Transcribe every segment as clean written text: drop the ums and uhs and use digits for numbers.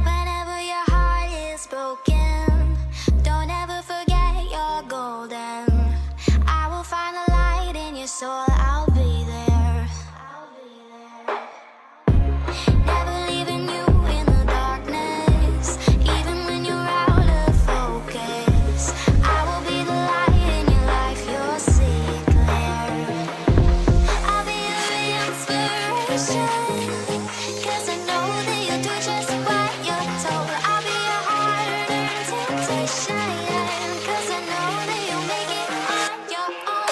Whenever your heart is broken, don't ever forget you're golden. I will find the light in your soul, I'll be there. Never leaving you in the darkness, even when you're out of focus. I will be the light in your life, you'll see it clear. I'll be your inspiration, 'cause I know that you'll do just what you're told. I'll be your hard-earned temptation, 'cause I know that you'll make it on your own.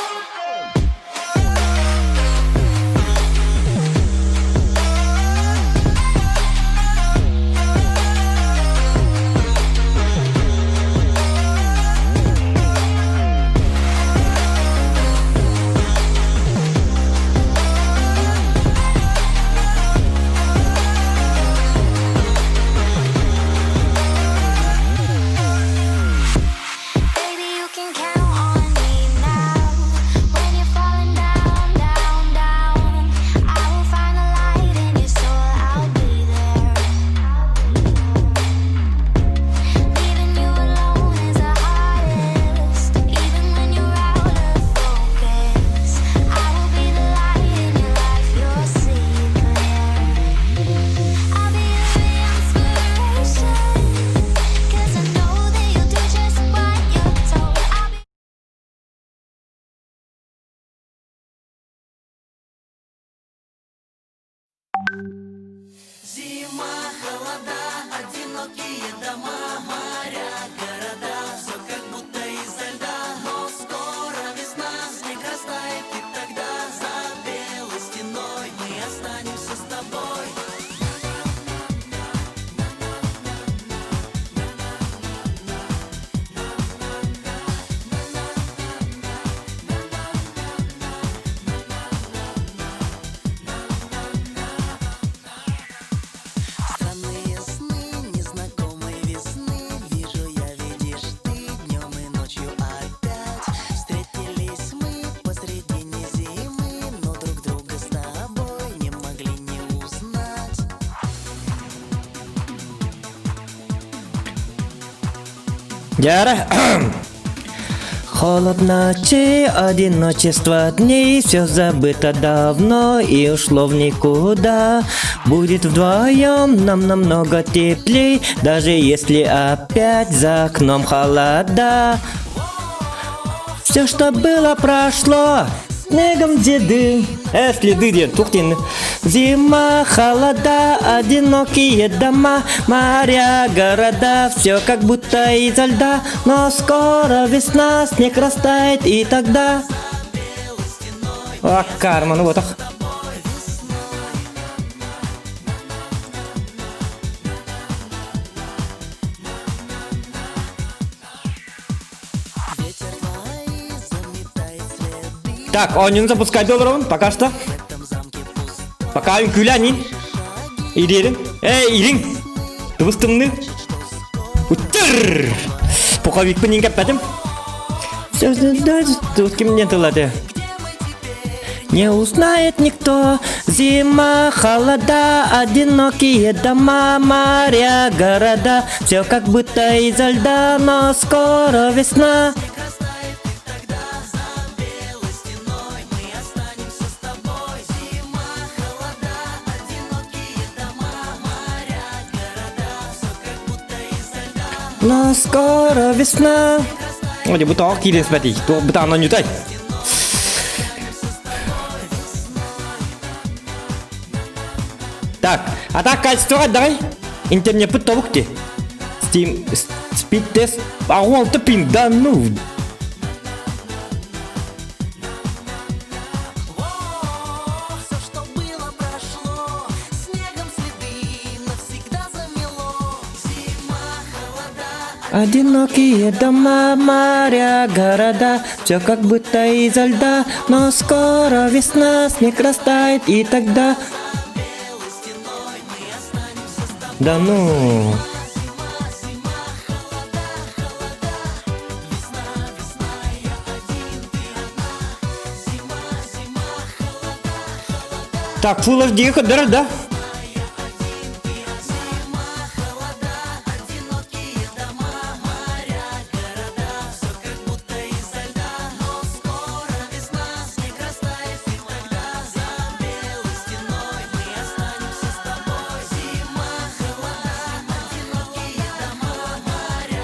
Baby, you can count on me now. When you're falling down, down, down, I will find the light in your soul, I'll be there. Leaving you alone is the hardest, even when you're out of focus. I will be the light in your life, you'll see it clear. I'll be your inspiration, 'cause I know that you'll do just what you're told. I'll be Зима, холода, одинокие дома, моря, города, все как будто изо льда. Но скоро весна, снег растает, и тогда за белой стеной мы останемся с тобой. Странные сны, незнакомой весны. Вижу я, видишь ты, днем и ночью опять. Встретились мы посредине зимы, но друг друга с тобой не могли не узнать. Яра. Холодно ночи, одиночество дней, все забыто давно и ушло в никуда. Будет вдвоем нам намного теплей, даже если опять за окном холода. Все, что было, прошло. Снегом деды, следы дед, тухтин. Зима, холода, одинокие дома, моря, города, все как будто изо льда. Но скоро весна, снег растает, и тогда... О, карма, ну вот ах. Ветер твои заметает следы. Так, oyunu запускай долларом, пока что. В этом замке пусто. Пока oyun külenin. İlerim. İrin. Dostumnu. Uttır. Пуховикпен ингаппадым. Все тут кимнен тылады. Не узнает никто. Зима, холода, одинокие дома, моря, города. Все как будто изо льда, но скоро весна. Но скоро весна. Оде бута килин спати. То бута ана нютай. Так, а так качество давай. Интернет путовукте. Steam speed test. А он топин да ну. Все, что было, прошло. Снегом следы навсегда замело. Зима, холода. Одинокие дома, моря, города. Все как будто изо льда. Но скоро весна, снег растает, и тогда... Да ну... Так, Full HD кадр, да?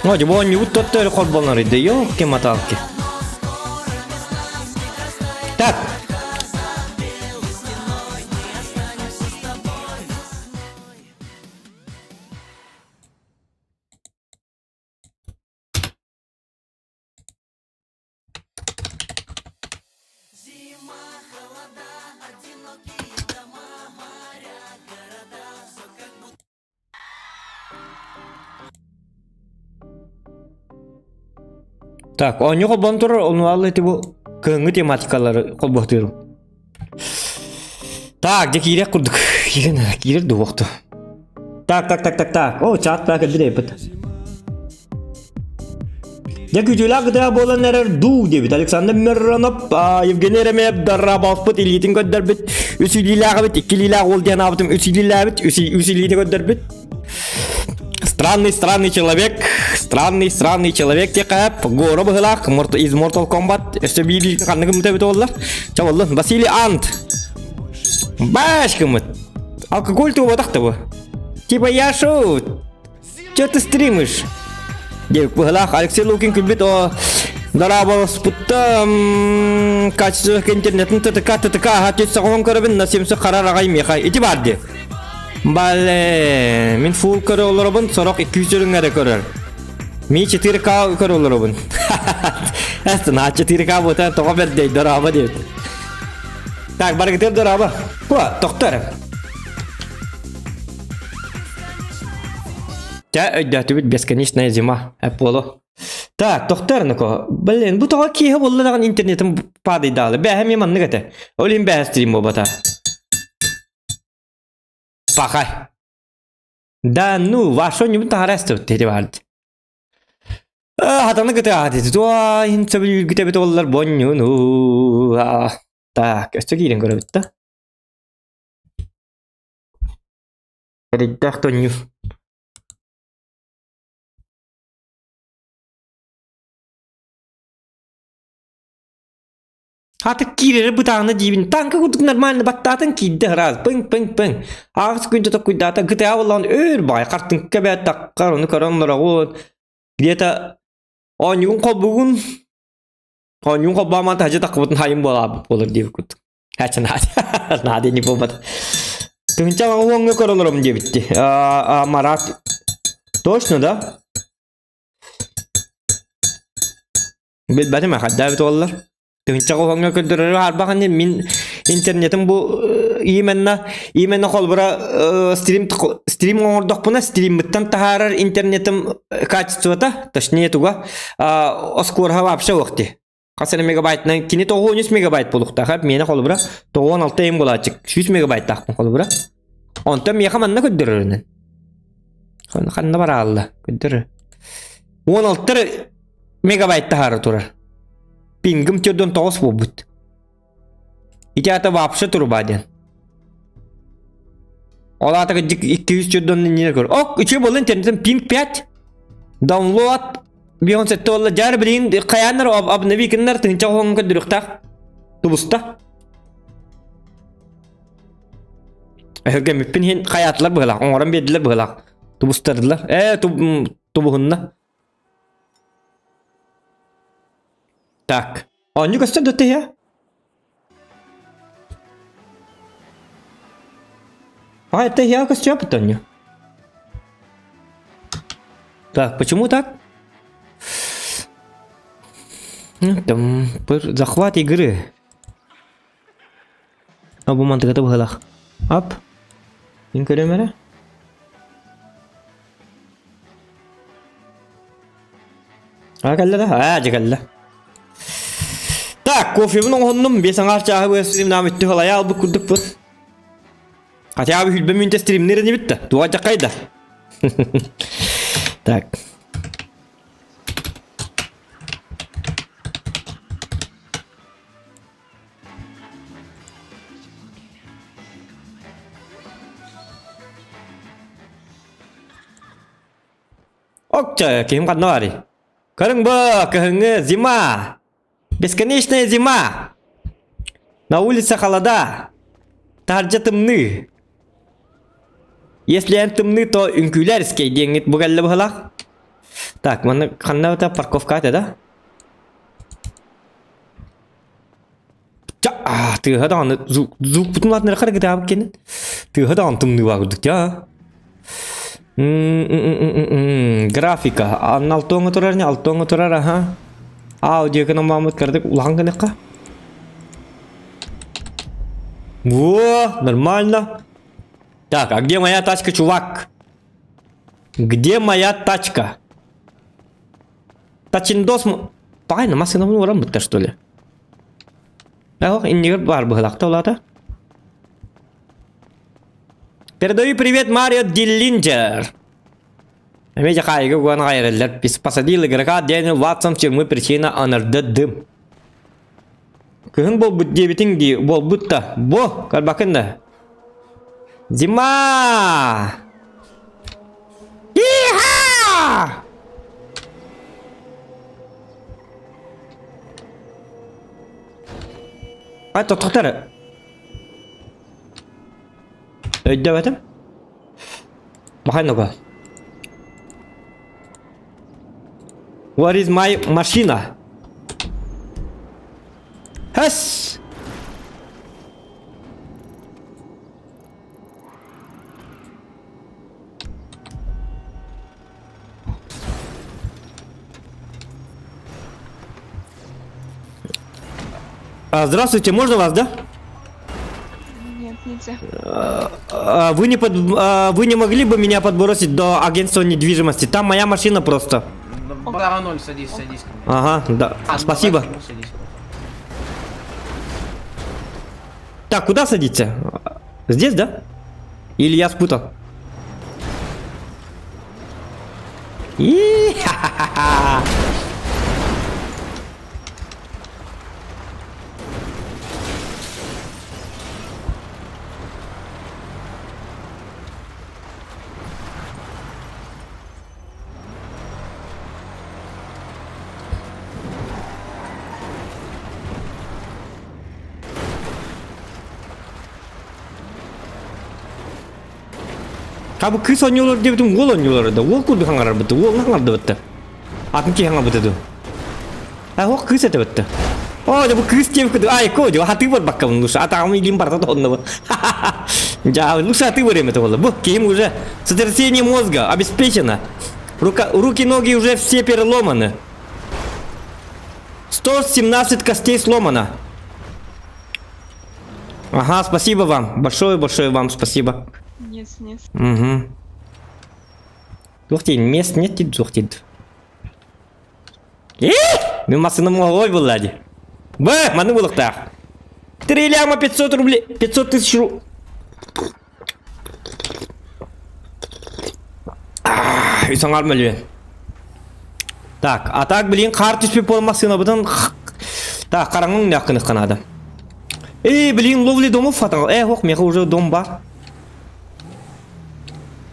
Ну, типа, он не вот тот ход был на рейде, ёлки-моталки. Так. Так, он не колбан тур, он валли типа кыңгы тематикалары колбахтырым. Так, де кирек курдук. Кирер дуокту. Так. О, чат пак эдирепет. Я күтүлә гыда болан нерер ду дебит. Александр Миронов, Евгений Ремев, Дарабовпут, Илитин көддөрбит. Үсүлиләгә бит, икилиләгә ул дигән абытым үсүлиләгә бит, үсүлиләгә көддөрбит. Странный человек текап. Горо быхлак, из Mortal Kombat. Эстебили канныгым тебит оллар. Чаваллы, Василий Ант. Башкымыт. Алкоголь ты вот бу. Типа я шут. Чё ты стримишь? Девик быхлак, Алексей Лукин күлбит о Дарабовпутта качество интернетин ТТК хатет сагон көрөбүн насимсы карар агай мехай. Ити барды. Бале, мен фул көрө олорбун, сорок 200 га көрөр. Ми 4К көрө олорбун. Астына 4К бота тога бердей Дараба дейт. Так, баргытыр Дараба. Ко, токтор. Та өйдәтү бит бесконечная зима. Аполло. Так, токтор нуко. Блин, бу тога кие болла даган интернетим падый далы. Бәһәм яманны гата. Олим бәһә стрим бота. Пахай. Да ну, вашо не будет арестовать, Теревальд. Хатаны гыты адети. Туа, инсабил гыты бит оллар бонню, ну. Так, өстө кирен көрөбүт да. Риддах тонью. Хаты кирері бұтағына дейбін. Танка күдік нормально баттатын кейді ғыраз. Пың. Ағыз күнді тоқуйдата гыта авылан өр бай. Қартын кәбәт таққар, оны көранлар ағуын. Где-то онюн қол бүгін. Онюн қол бағман тәжі таққыбытын хайым болар дейбі күдік. Әчі наде не болбады. Түгінча оңғы көранларым дейбітті. Марат. Точно, да? Білбәдім әқад дәбіт олар. Тыңча гоңга көдөрөр арбаган мен интернетим бу именно холбура стрим оңордок буна стрим биттан тахарар интернетим качествота точнее туга оскорха вообще вакти касыр мегабайтна кини 9 мегабайт болукта хап мени холбура 16 м болачык 100 мегабайт тактын холбура онта меха манна көдөрөрүнөн ханна бара алла көдөрөр 16 мегабайт тахары турар Пингым тёрдон тоғыз болбут. Ити ата вообще турбаден. Ола атаға 200 тёрдон нер көр. Ок, үче болы интернетен пинг 5. Download. Бион сетті олла жар білейін қаянар абыны бейкінлер тыңча оңғы дүріқтақ. Тубуста. Әхірге мүппін хен қаятылар бұғылақ. Оңырын беділер бұғылақ. Тубустардылар. Тубуғынна. Так, он не костюм до я? Это я костюм потоню. Так, почему так? Там захват игры. Абуман ты готов галах. Ап. Инкоремера. Калла. Калла. Так, кофемін оңғынным, бесің арчағы бұл стримнам үтті қалай албы күрдік бұл. Қатя абы хүлбі мүнте стримнері не бітті? Дуға жаққайда. Так. Окча, кем каднавари. Карыңба, кахыңы, зима. Бесконечная зима. На улице холода. Таржа тымны. Если он тымны, то инкулярский деньги бугаллы бахалах. Так, мана ханна это парковка да? Ты хадан звук бутун латны харак да абкен. Ты хадан тымны вагдык да. Графика. Алтонга турар, ага. Аудио кана мамут кардык улан канакка. Во, нормально. Так, а где моя тачка, чувак? Где моя тачка? Тачиндос... Правильно, машина ну работает, что ли? Иннигер бар бахлахта улата. Передаю привет Марио Диллинджер. Ведь хайга гуан хайреллер. Посадил игрока Дэниел Ватсон в тюрьму причина анарда дым. Кыгын бол бут дебитин ди бол бутта. Бо, карбакында. Зима! Иха! Это тоқтары. Өйді бәтім? Бақайын оға. What is my машина? Хэс! Здравствуйте, можно вас, да? Нет, нельзя. Вы не могли бы меня подбросить до агентства недвижимости? Там моя машина просто. Бара 0, садись ко мне. Ага, да, спасибо. Садись. Так, куда садиться? Здесь, да? Или я спутал? И-ха-ха-ха! Кабы кыз ойнолор деп едім, ол ойнолор еді. Ол көбі қаңғарар бітті, ол қаңғарды бітті. Атынке қаңғар бітті. Ол кыз әті бітті. О, бұл кыз деп күді. Ай, көді, хаты бар баққа бұны. Атағымы елім барды онда бұл. Ja, лучше ты время это было. Кем уже сотрясение мозга обеспечено. Руки, ноги уже все переломаны. 117 костей сломано. Ага, спасибо вам. Большое вам спасибо. Нет. Угу. Тухтин, мест нет, тухтин. Мен масыным ой болады. Маны болықтақ. 3 ляма 500 рублей. 500 тысяч рублей. Үйсаңар мүлі. Так, а так, блин, қар түспеп болмасына бұдан. Так, қараңың наққыны қанады. Блин, ловли домов фатал. Ох, меха уже дом бар.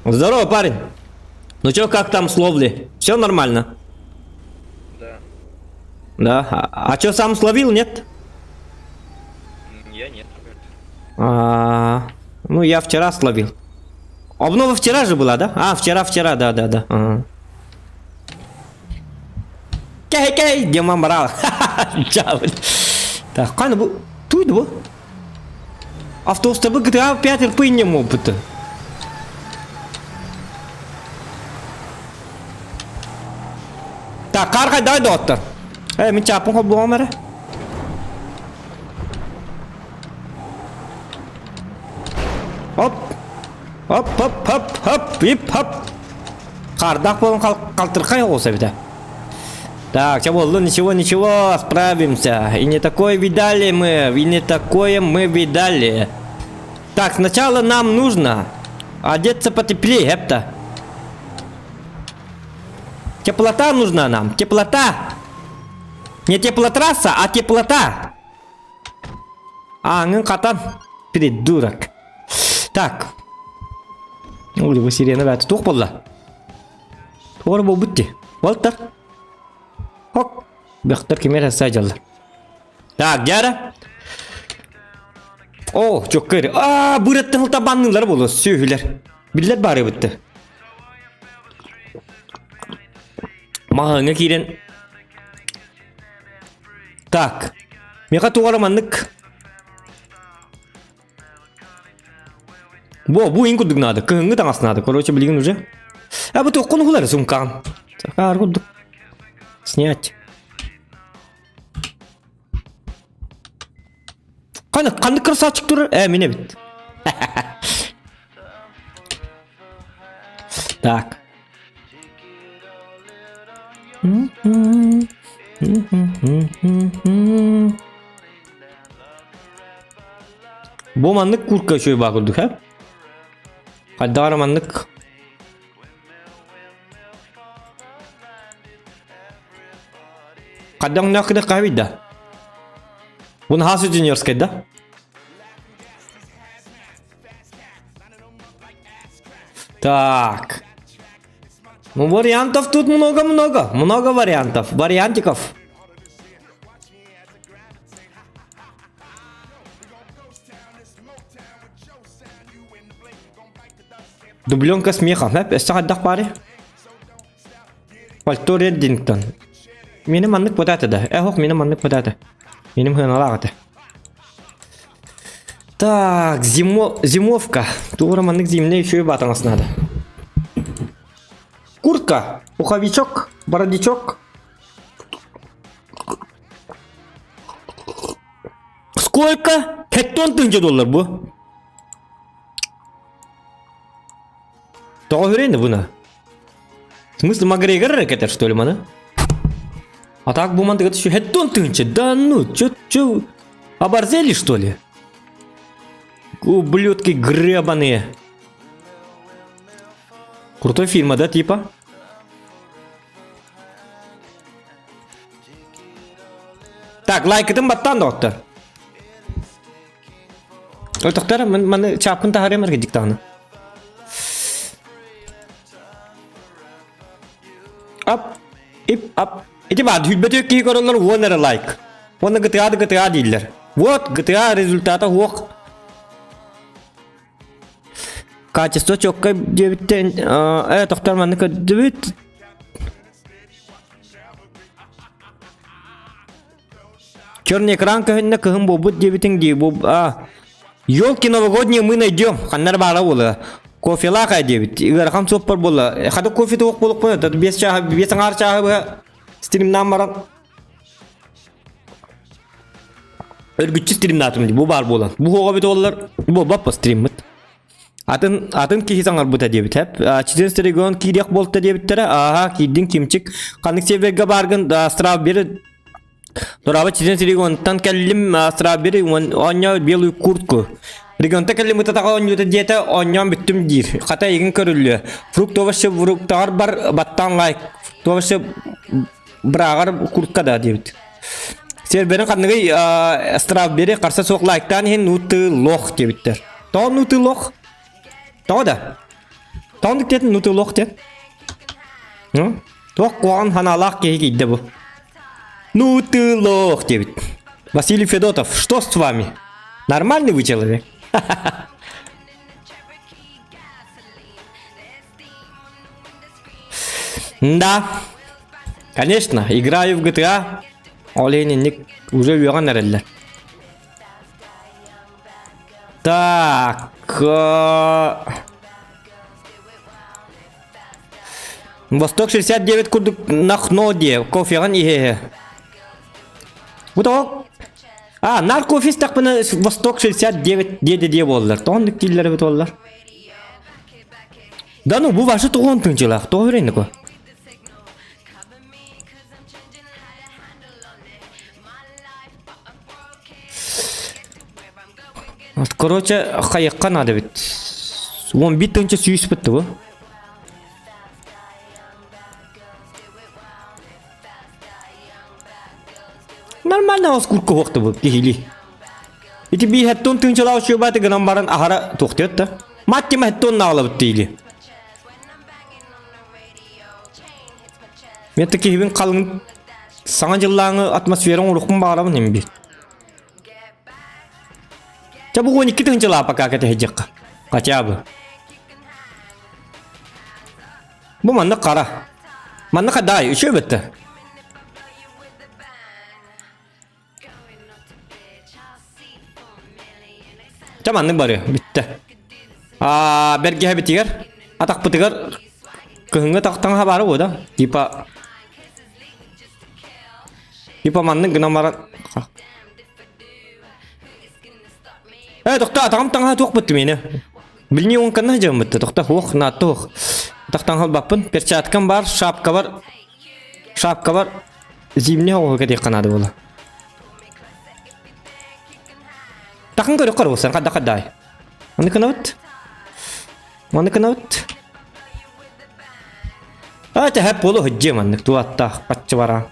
Здорово, парень. Ну чё, как там с ловли? Все нормально? Да. Да? А чё, сам словил, нет? Я нет. Ну, я вчера словил. Обнова вчера же была, да? Вчера, да. Ага. Кей, Дима брал. Так, қаны бұл? Туйды бұл? Автобуста бұл GTA 5 РП не мог быты. Так, қар қайдай доктор? Мен чапын қол болған бәрі? Хоп, ип-хоп. Қардақ болын қалтырқай олса біді. Так, ничего, справимся. И не такое мы видали. Так, сначала нам нужно одеться потеплее, хепта. Теплота нужна нам, теплота. Не теплотрасса, а теплота. Катан, придурок. Так. Ой, вы сирена, тух подла. Doğru bu bitti. Voltar. Hop. Bekler kemer sajjallar. Tak jara. Oh çok kere. Bu rettin tabanlılar bolu söhüler. Biller bari bitti. Mahanga kiren. Так. Мега туараманнык. Bu in kuduk nadı. Kıhıngı tangas nadı. Короче, bilgin уже. Bu tokkun huları sumkan. Sakar kuduk. Снять. Kanı kırsa açık durur. Mine bit. Так. Bu manlık kurka şöyle bakıldık ha. Hadi aramanlık. Kadang nak kena kahwin dah. Bunu hasil junior sekeda. Так. Ну вариантов тут много-много. Много вариантов. Вариантиков. Дубленка смеха. Эссе хаддах пари. Пальто Реддингтон. Менің маннык податы да. Хоқ менің маннык податы. Менің хыналағаты. Так, зимовка. Тура маннык зимне еще и батанас надо. Куртка, пуховичок, бородичок. Сколько? $1000 bu. Doğru öğrendi bunu. В смысле, Макгрегор рэкетер, что ли, мана? А так bu mantıkta şu $1000. Да ну, чё? Оборзели, что ли? Ублюдки гребаные. Крутой фильм, да, типа? Так, лайк этим баттан, доктор. Ой, доктор, мен чапын тағарем әрге диктаны. Ап, ап. Эти бад, хүлбәті өккей көрілер, онары лайк. Оны GTA дейділер. Вот, GTA результата оқ. Качество чокка дебиттен, доктор, манныка дебит. Черный экран кахынна кахын бобут дебитин дебоб. Ёлки новогодние мы найдем. Ханнар бара бола. Кофе лака дебит. Игар хам супер бола. Хада кофе то болуп коет. Тат 5 чаа, 5 ар чаа стримнан барат. Өргүччү стримнатым ди. Бу бар болан. Бу хога бит олар. Бу баппа стриммит. Атын кихисаңар бута дебит хеп. 14 регион кирек болтта дебиттере. Кийдин кимчик. Канык северге баргын страв бери. Дораба 14 регионтан келлим страв бери. Оня белую куртку. Регионта келлим утатага онюта диета оньям биттим дир. Хата егин көрүлү. Фруктовашы фруктар бар баттан лайк. Товашы брагар куртка да дебит. Серберин кандыгы страв бери карса сок лайктан хен нуты лох дебиттер. То нуты лох. Тода. Тондык тетін нуты лох тет. Тоқ қоған ханалақ кейгі идді бұл. Нуты лох дебит. Василий Федотов, что с вами? Нормальный вы человек? Да. Конечно, играю в GTA. Оленинник уже үйған әрелер. Так. Восток 69 курдук нахноде. Кофеған ихе. Бұтақ. Нар кофес тақпына Восток 69 деді болдылар. Тоғындық кейлері бет олар. Да ну, бұл вашы тоғын түнчілақ. Тоғы верейді ко. Короче, қайыққа надо бит. 11 тыңчы сүйіс бітті бұл. Нормально аз курка хоқты бұл, кейлі. Эти би хэттон тыңчылау шөбаты гынан барын ахара тоқты өтті. Маттима хэттон нағылы бітті елі. Мен таки хибин қалың саңа жыллаңы атмосферон урухун бағаламын емби. Чабу 12 тың жыла пока кете хеджекка. Качабы. Бу манны қара. Манны қадай, үші бітті. Чаманның бары, бітті. Берге бітігер, атақ бітігер, күхінгі тақтаңға бары ода. Типа манның гына маран. Тоқта, атағым таңға тоқ бітті мені. Біліне оң қанна жауым бітті, тоқта, оқ, на тоқ. Тақтаңға баппын, перчаткам бар, шапка бар. Зимне оғы кәде қанады болы. Тақын көрі қыр болсан, қаддай. Оны күнавыт. Әп болу хүджем аннық, дуатта, қатшы бара.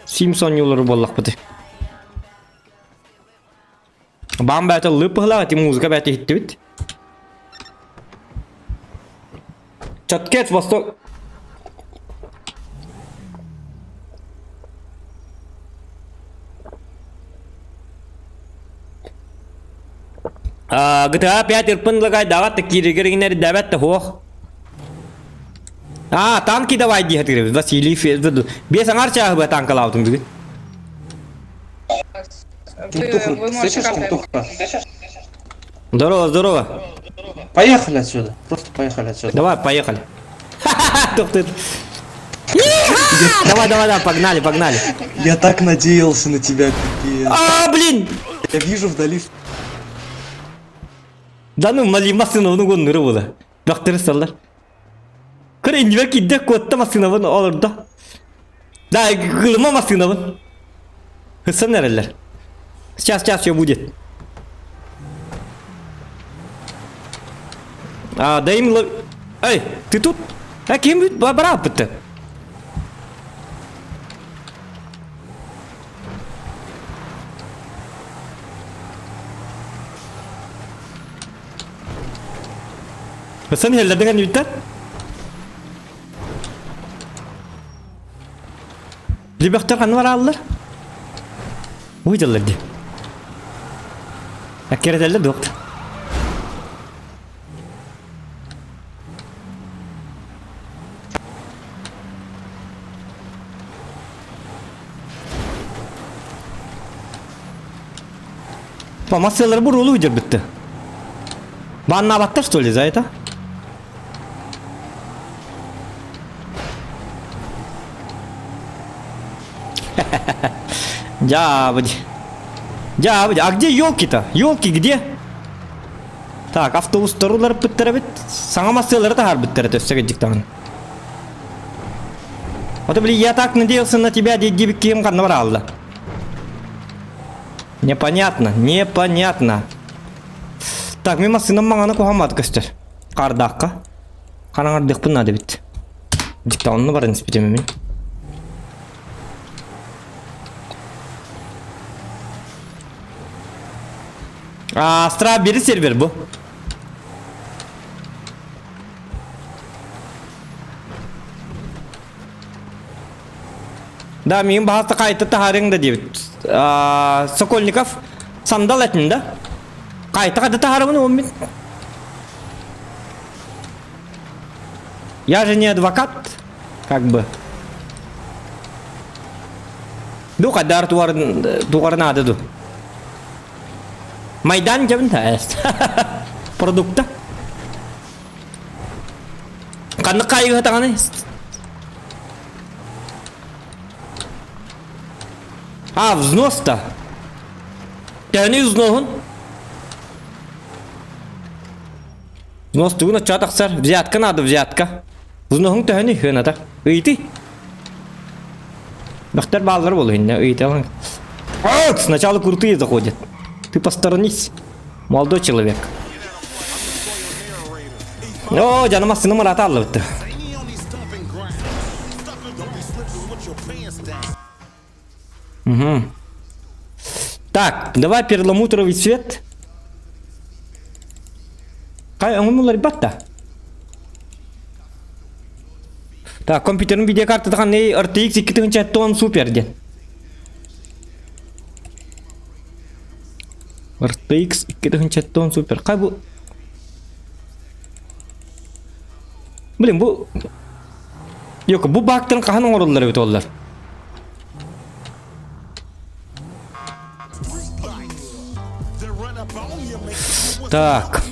Симсон юлары боллақ бұды. Бам бәті лыпығылағы, ти музыка бәті хитті біт. Чаткет восток. GTA 5 ирпын лагай дават киригеринер дават хох. Танки давай ди хатыр. Василий Федор. Бес аңар чағы ба танк алаудым бүгін. Вы можете Здорово. Поехали отсюда. Просто поехали отсюда. Давай, поехали. Тоқты. Давай, погнали. Я так надеялся на тебя, пипец. Блин! Я вижу вдали. Да ну, мали масыновны гонныры бола. Бақтыры салдар. Кыры инжибер кидде котта масыновын олырда. Да, гылыма масыновын. Хысын әрелер. Сейчас все будет. Да им... Эй, ты тут? Кем будет барапыты? Sen hellerden yütten? Libertör kanı var alır. Uydular di. Akere derler doktor. Masyaları bu rolü uydurdu bitti. Bana battı что ли за это? Джабади. А где елки-то? Елки где? Так, автобус турулар біттеребит. Саңа массалары да біттерет өссеге диктан. Вот блин, я так надеялся на тебя, деди кем канна баралла. Непонятно. Так, мен массыным маңаны кухамады көстер. Қардаққа. Қараңардық бұнады бит. Диктауынны бар инспитеме мен. Strawberry server bu. Да, мен бағасты қайты тағарыңда дейбіт. Сокольников сандал әтінде. Қайты қады тағарымын он мен. Я же не адвокат, как бы. Ду қадар туғар нады ду. Майдан жабын тәйіст. Продукта. Қанды қайығы тағаны? Взнос-то. Тәні взносын. Взнос туғына чатақсар. Взятка надо, взятка. Взносың тәні хынада. Үйті. Бақтар балдар болу хинне. Үйті алың. Сначала крутые заходят. Ты посторонись, молодой человек. О, жаныма сыным рата алып. Так, давай перламутровый цвет. Кай, он ребята. Так, компьютердің видеокарты таған не RTX 2010 супер ден. RTX 2010 супер. Қай бұл? Блин, бұл... Yok, бұл бактың қаның орылдары өті олар. Так.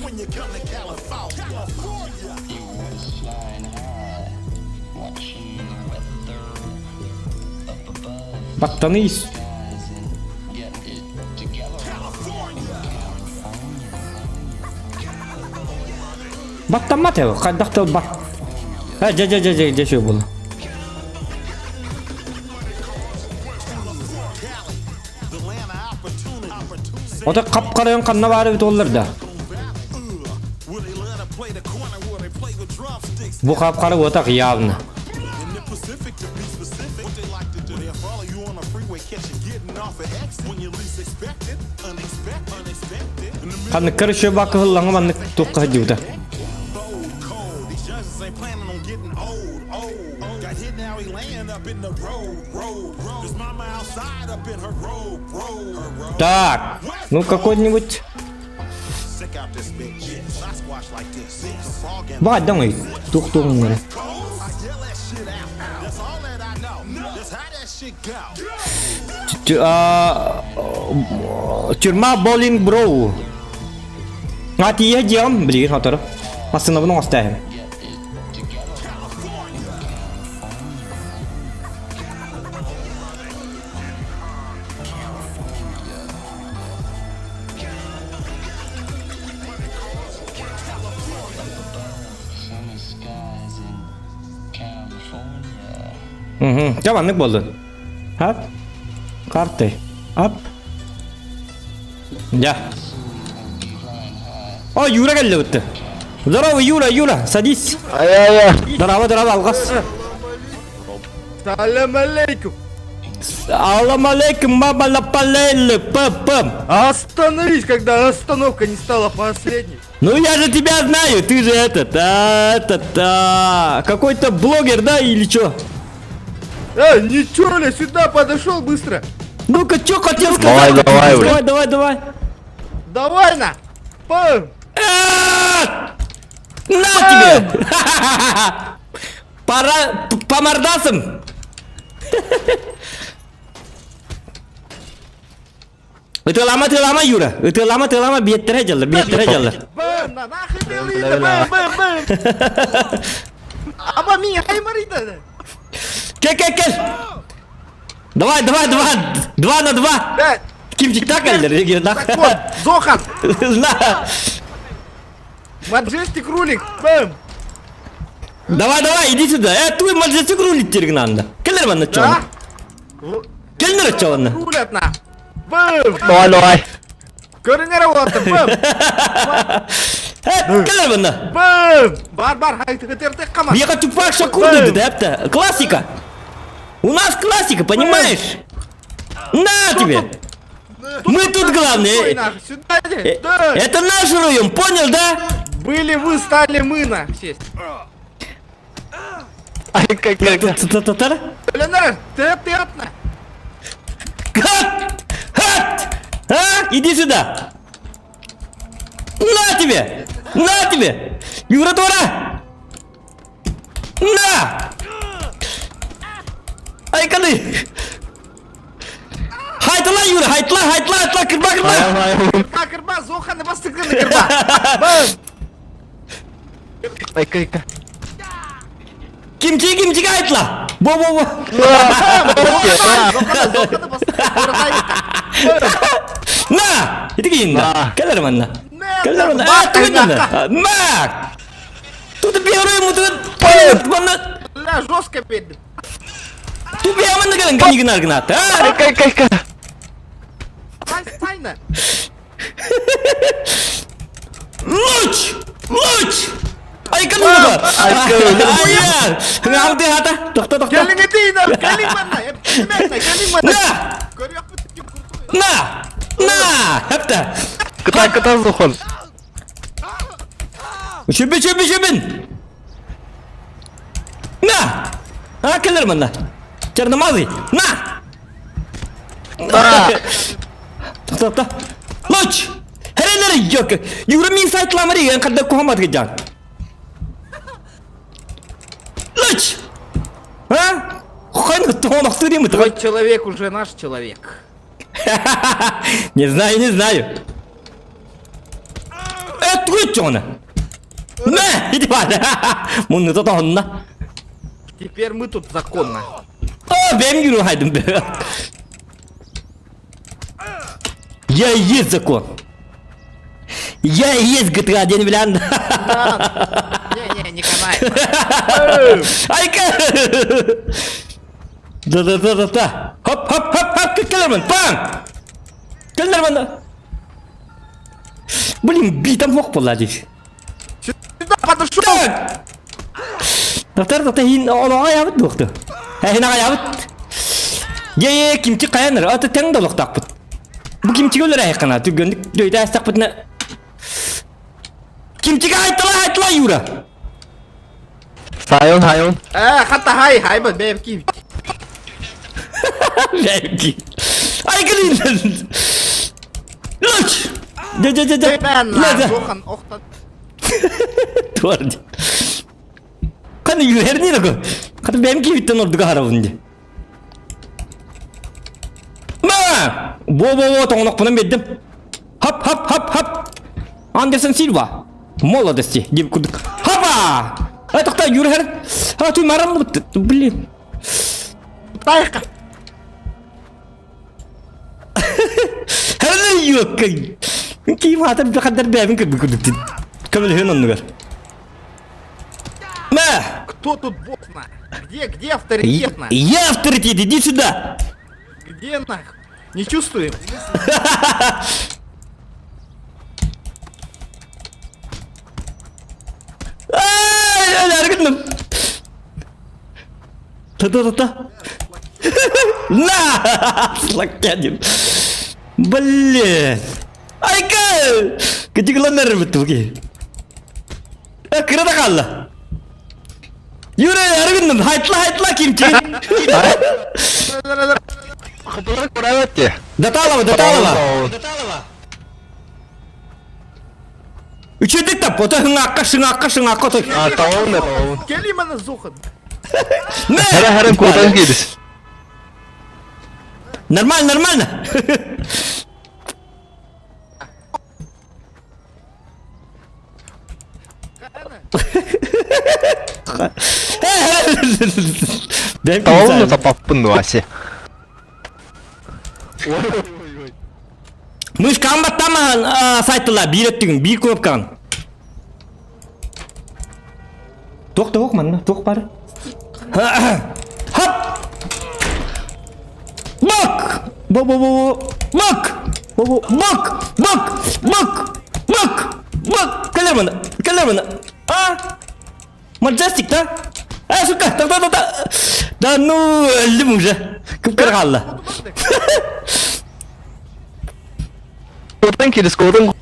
Бактаныз. Баттанмады его, қайдақты бат. Жа, шо бұл. Ота қап-қарайын қанна бары өт олар да. Бұл қап-қары отақ явны. Қанны кіріші бақы ғылаңы манны тұққа деуді. Так, ну какой-нибудь... Бать, давай, тух-тух, говорит. Тюрьма Боулинг Броу. А ты едем, блин, хатор. Остановно оставим. Жаманлык болды. Ап. Карты. Ап. Да. О, Юра келді өтті. Здорово, Юра, садись. Здорово, алғас. Салам алейкум. Алам алейкум, баба лапалелы, пам. Остановись, когда остановка не стала последней. Ну я же тебя знаю, ты же какой-то блогер, да, или чё? Ничего ли, сюда подошел быстро. Ну-ка, чё хотел сказать? Давай. Давай на. Пам. На тебе! Пора по мордасам. Это лама, Юра. Это лама, беттер жаллар. Бам, нахуй ты, бам. Аба меня хаймарита. Кел. Давай. 2 на 2. Кимчик так регионах. Вот, Зохан. На. Маджестик рулик. Бам. Давай, иди сюда. Твой маджестик рулит тергнанда. Келер ванна чон. Келер чон. Рулят на. Бам. Давай. Көрінер оты, бам. Келер ванна. Бам. Бар, хайты қамар. Я хочу Тупак Шакур dedi это классика. У нас классика, понимаешь? На тебе. Мы тут главные. Сюда иди. Да. Это наш район, понял, да? Были вы, стали мы на сесть. Та-та-та-та. Ленар, ты опятно. Хат! Иди сюда. На тебе. Юра Тора. На. Ай, кады. Хайтла, Юра, хайтла, кырба. Кырба, Зоханы бастыканы кырба. Бам. Кимчи хайтла. Во. Зоханы бастыканы. На! Иди кинда. Келер манна. Мак! Тут первый ему тут понял, манна. Ля, жестко бедный. Тут я манна галан гнат, а? Тайна. Луч! Ай, кануга! Ай, ngam te hata. Tok. Galing itu, galing mana? Galing mana? На! Хапта! Кыта Зохан. Шөбен! На! А, келермін на. Черномазый, на! Та. Луч! Херелері жоқ. Юрмин сайтламыр еген қадда кухамадығы жан. Луч! А? Хойны тоғынақ сүремі Твой тұғай? человек уже наш человек. Не знаю. Твой чоны? На, иди бады. Мұны тұтағынна. Теперь мы тут законно. О, бәм жүру хайдым бе. Я и есть закон. Я и есть GTA, день білән. Не канай. Айка! Да. Хоп, келермін, пам! Келермін. Блин, битам хоқ болады. Сюда подошел. Доктор, хин олоға ябыт доқты. Хинаға ябыт. Кимчі қаяныр, аты тәң долық тақпыт. Бұл кимчіге өлір айқына, түгендік дөйді әстақ бұтына. Кимчіге айтыла, Юра. Хайон. Хата хай бы бәбки. Бәйкі. Ай, кілін. Луч! Бән, Жохан, оқтан. Туарди. Қаны юрерні дағы. Қаты бәйкі біттен ордыға қарауынды. Ма! Во, тоңынақ бұнан беддім. Хап. Андерсон Сильва. Молодости, деп күрдік. Хапа! Ай, тоқта, юрер. Той марам бұтты. Блин. Тайқа. Хәлі yok. Кейім атыр бір қаддар бәбін күрдік. Көмілі хен онығар. Ма! Кто тут босна? Где авторитетно? Я авторитет, иди сюда. Где нах? Не чувствуем. Әргінім. Та. На! Слакянин. Блин. Айка! Кечігіландар бітті бұке. Кірada қалды. Юра, әргінім. Хайтла кемчі. Құтылар құраватте. Даталова. Üçüncü tap, o da şıngakka otur. Tamam. Кели мана Жохан. Ne? Herem kurdan geliriz. Нормально. Tamam tapapın Vasi. Мыш қамбаттамаған сайттыла бейреттігін бей көп қаған. Тоқ манна, тоқ бар. Хап! Бак! Бак! Кәлер мұны. Маджастик, да? Сука, та. Да ну, өлдім уже. Кіп кірғалды. Kurdan geliriz kurdan.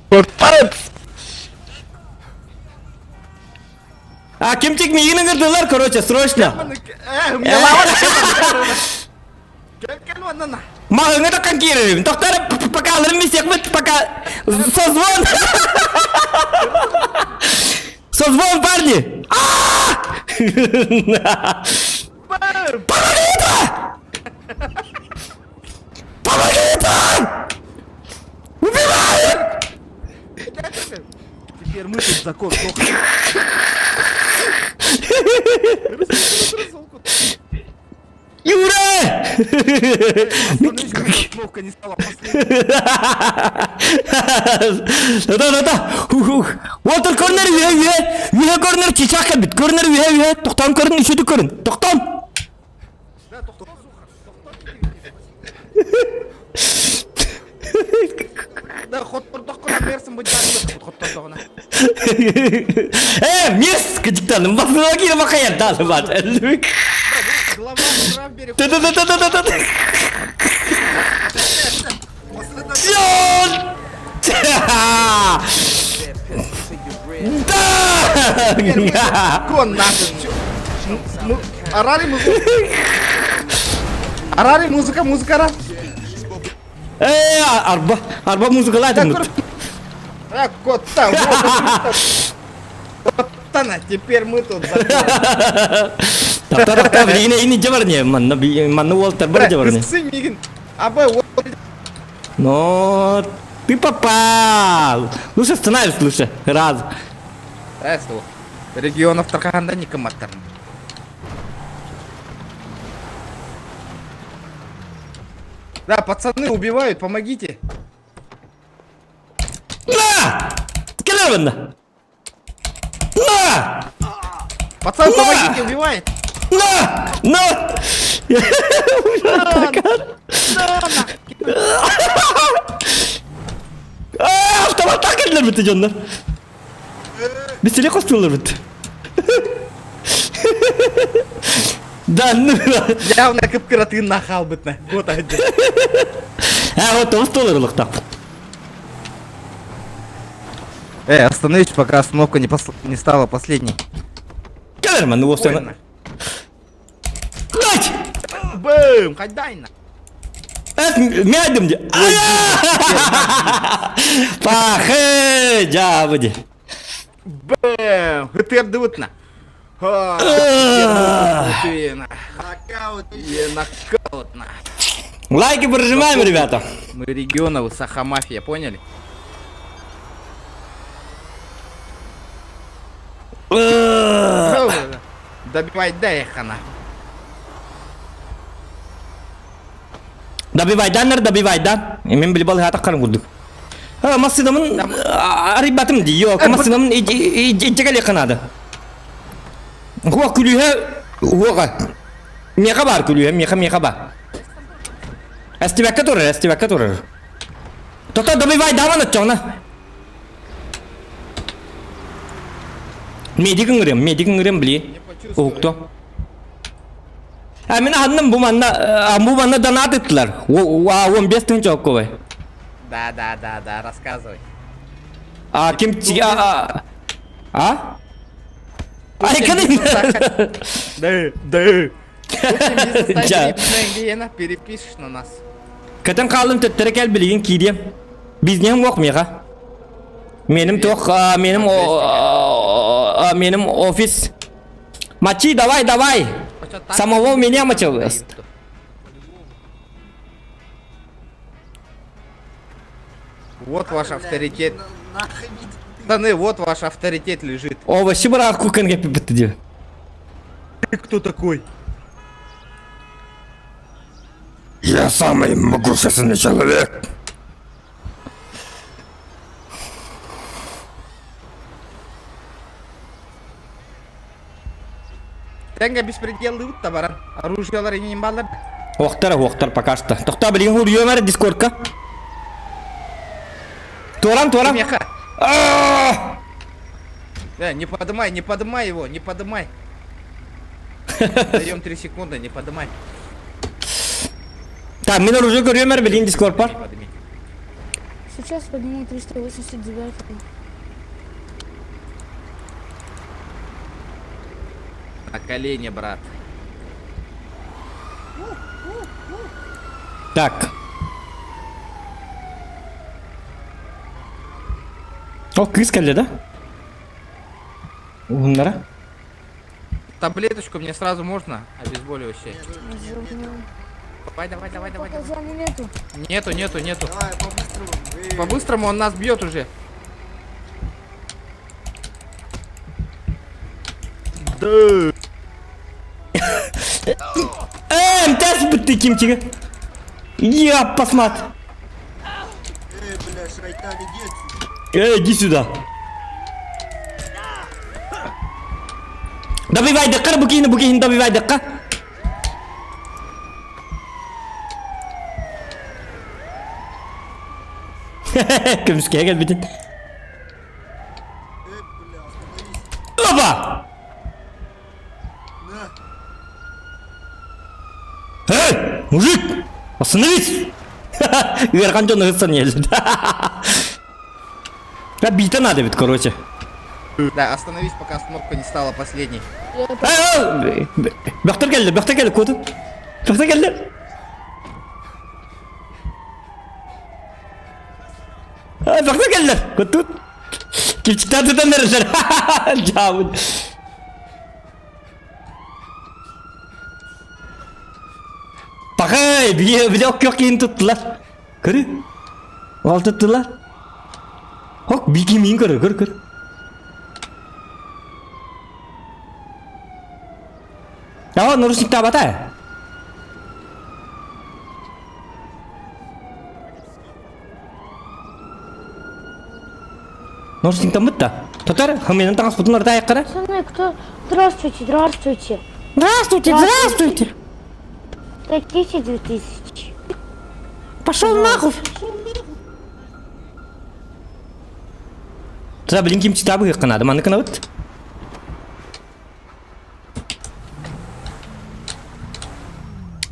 Kurtarın. Кемчик мигінің кірділер, короче, срочно. У меня лава. Кел мана. Мағыңы таққан керерім. Тоқтары пока алырым месек бұд, пока созвон. Созвон, парни. Помогите! Убивают! Теперь мы тут закон. Юра! Кнопка не стала последней. Да. Water corner üye corner çiçek kabit. Corner üye. Toxtam körün, üçüdü körün. Toxtam. Да, тоқтап, Да, хоттортоққына берсін бұл жарылық, хоттортоқына. Мес, кычыктаным, басына кире бақаян, далы бар. Глава, прав берег. Да. Сён! Да! Кон нахуй. Арари музыка. Арари музыка, музыка ара. Araba muzikalaydım. Кота, вот она, теперь мы тут. Taktara ini jabarnya, mana Walter berjabarnya. Сымигин. Абай, вот. Но ты попал. Лучше остановись, лучше. Раз. Эсу. Регионов Тарханда не коматар. Да, пацаны убивают, помогите. На! Скажи банда. На! Пацан, помогите, убивает. На! На! Автомат так edilir bitti canlar. Bir silah kostuyorlar bitti. Да, ну. Явно кыпкыраты нахал бытна. Вот один. Вот он столер лохтап. Остановись, пока остановка не стала последней. Калерман, ну вот Больно. Дать! Бэм, хозяйна. Мядем де. Пахэ, джабыди. Бэм, ты обдутна. Нокаутна. Лайки прожимаем, ребята. Мы регионовый Сахамафия, поняли? Добивай, дай их она. Добивайдан. Мен біліп алға атаққарын көрдік. Масыдамын арибатым дей, yok. Масыдамын итчекелі қанады. Хуа күліге, хуаға. Меға бар күліге, меға бар. Әстебәкке тұрыр. Тоқта добивайдан атчағына. Медикін көрем біле. Оқты. Мен анным bu manna donat ettiler. 15 tın çok kovay. Да, рассказывай. Kim Ay kanım. Да. Перепишешь на нас. Katan kaldım tettere kel bilgin kidiyem. Biz neyim yok meyga? Benim ofis. Maçı давай. Самого меня мочил. Вот ваш авторитет. Пацаны, вот ваш авторитет лежит. О, вообще брак кукан гепи битти. Ты кто такой? Я самый могущественный человек. Тенге беспределы утта баран. Оружиялар енем балар. Оқтар пока что. Тоқта білген хурьё мәрі дискордка. Торам. Меха. Не подымай его, не подымай. Даем 3 секунды, не подымай. Так, мен оружие көрüyor мәрі білген дискорд бар. Подыми. Сейчас подниму 389. На колени, брат. Так. О, кыз келді, да? Bunlara. Таблеточку мне сразу можно, обезболивающее. Давай. Показаний нету. Нету. По-быстрому он нас бьет уже. Тers bitti kimçi. Я посмотри. Иди сюда. Добивай дыққыр букейін добивай дыққа. Көміске гел бітін. Опа! Эй, мужик! Остановись! Верхан жон ығыстан елді. Бейті надо бит, короче. Да, остановись, пока остановка не стала последней. Бақтар келді, көті. Бақтар келді. Бақтар келді, көті. Кепчіктер тұтан нәрестер. Жауын. Бақай, біде өк кейін тұттылар. Көрі? Ол тұттылар. Оқ, бейкемейін көр. Ya наручник табата. Наручник там бітті. Тұтар, хаменің таңыз бұтын ұрда аяққара. Пацаны, кто? Здравствуйте. Здравствуйте. 5000, 2000. Пошел нахуй. Тұра білін кем читабы қанады, маны қана бұт.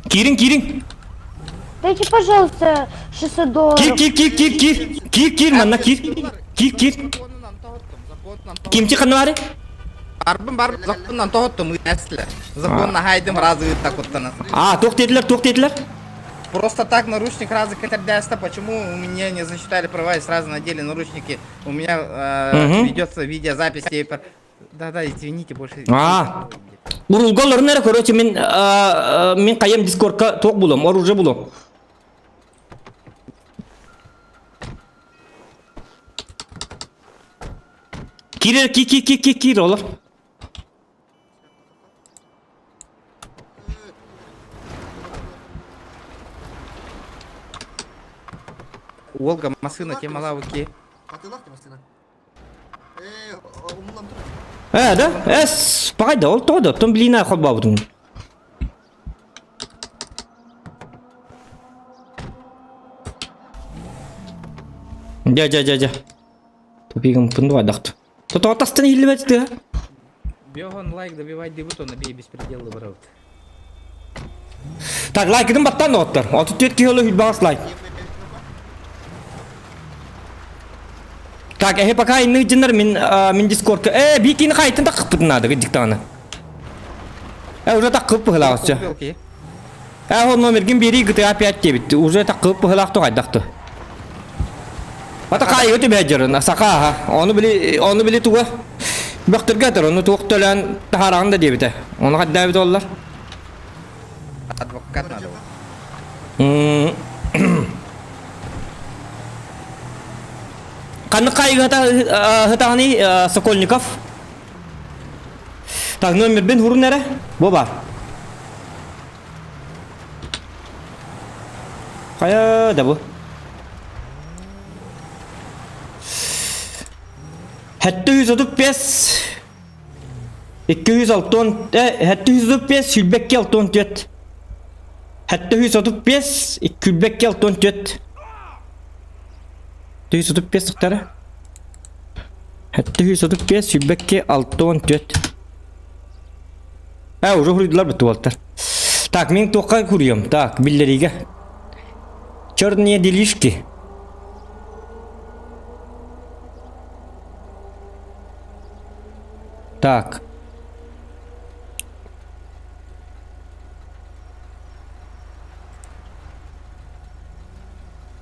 Кирин. Дайте, пожалуйста, $600. Кир, манна, кир. Кимчи қаны бары? Барбын, законнан тоғыттым, әсілі. Законна хайдым, разы так вот тана. Тоқ деділер. Просто так наручник разы катердяста, почему у меня не засчитали права и сразу надели наручники? У меня ведется видеозапись. Да, извините, больше... Урулголар нәре, короче, мен қайым дискордқа тоқ бұлым, оружие бұлым. Кир, олар. Волга, машина, тема лавки. Да? Пағайда, ол тоғды, тұн білейін ақыл бабыдың. Ja. Тупигім пынды вайдақты. Тұты атастан елі бәтті, Бегон лайк добивать дебют, набей беспределы, брат. Так, лайк едім баттан оғыттар. 34 кеолы хүлбағыз лайк. Так, пока инны жиндар мен дискордка. Бейкені қайтын тақып бұтынады, диктаны. Уже тақып бұғылағыз. Ол номерген бері GTA 5 дебіт. Уже тақып бұғылақты қайдақты. Ата қайығы төбе жүрін, сақа. Оны біле туға. Бөқтірге тұр, оны туық төлән тағарағында дебіті. Оны қадда бет олар. Адвокат надо. Қаны қайығы ғытағаны Сокольников. Так, номер бен хұрын әрі? Боба. Қая да бұл? Хәтті 135 206 Хәтті 135 Сүлбекке 64 Хәтті 135 Күлбекке 64 135 тұқтары Хәтті 135 Сүлбекке 64 Уже құрыдылар бұтты болттар. Так, мен тоққа көрем. Так, білдеріге Черные делишки. Так.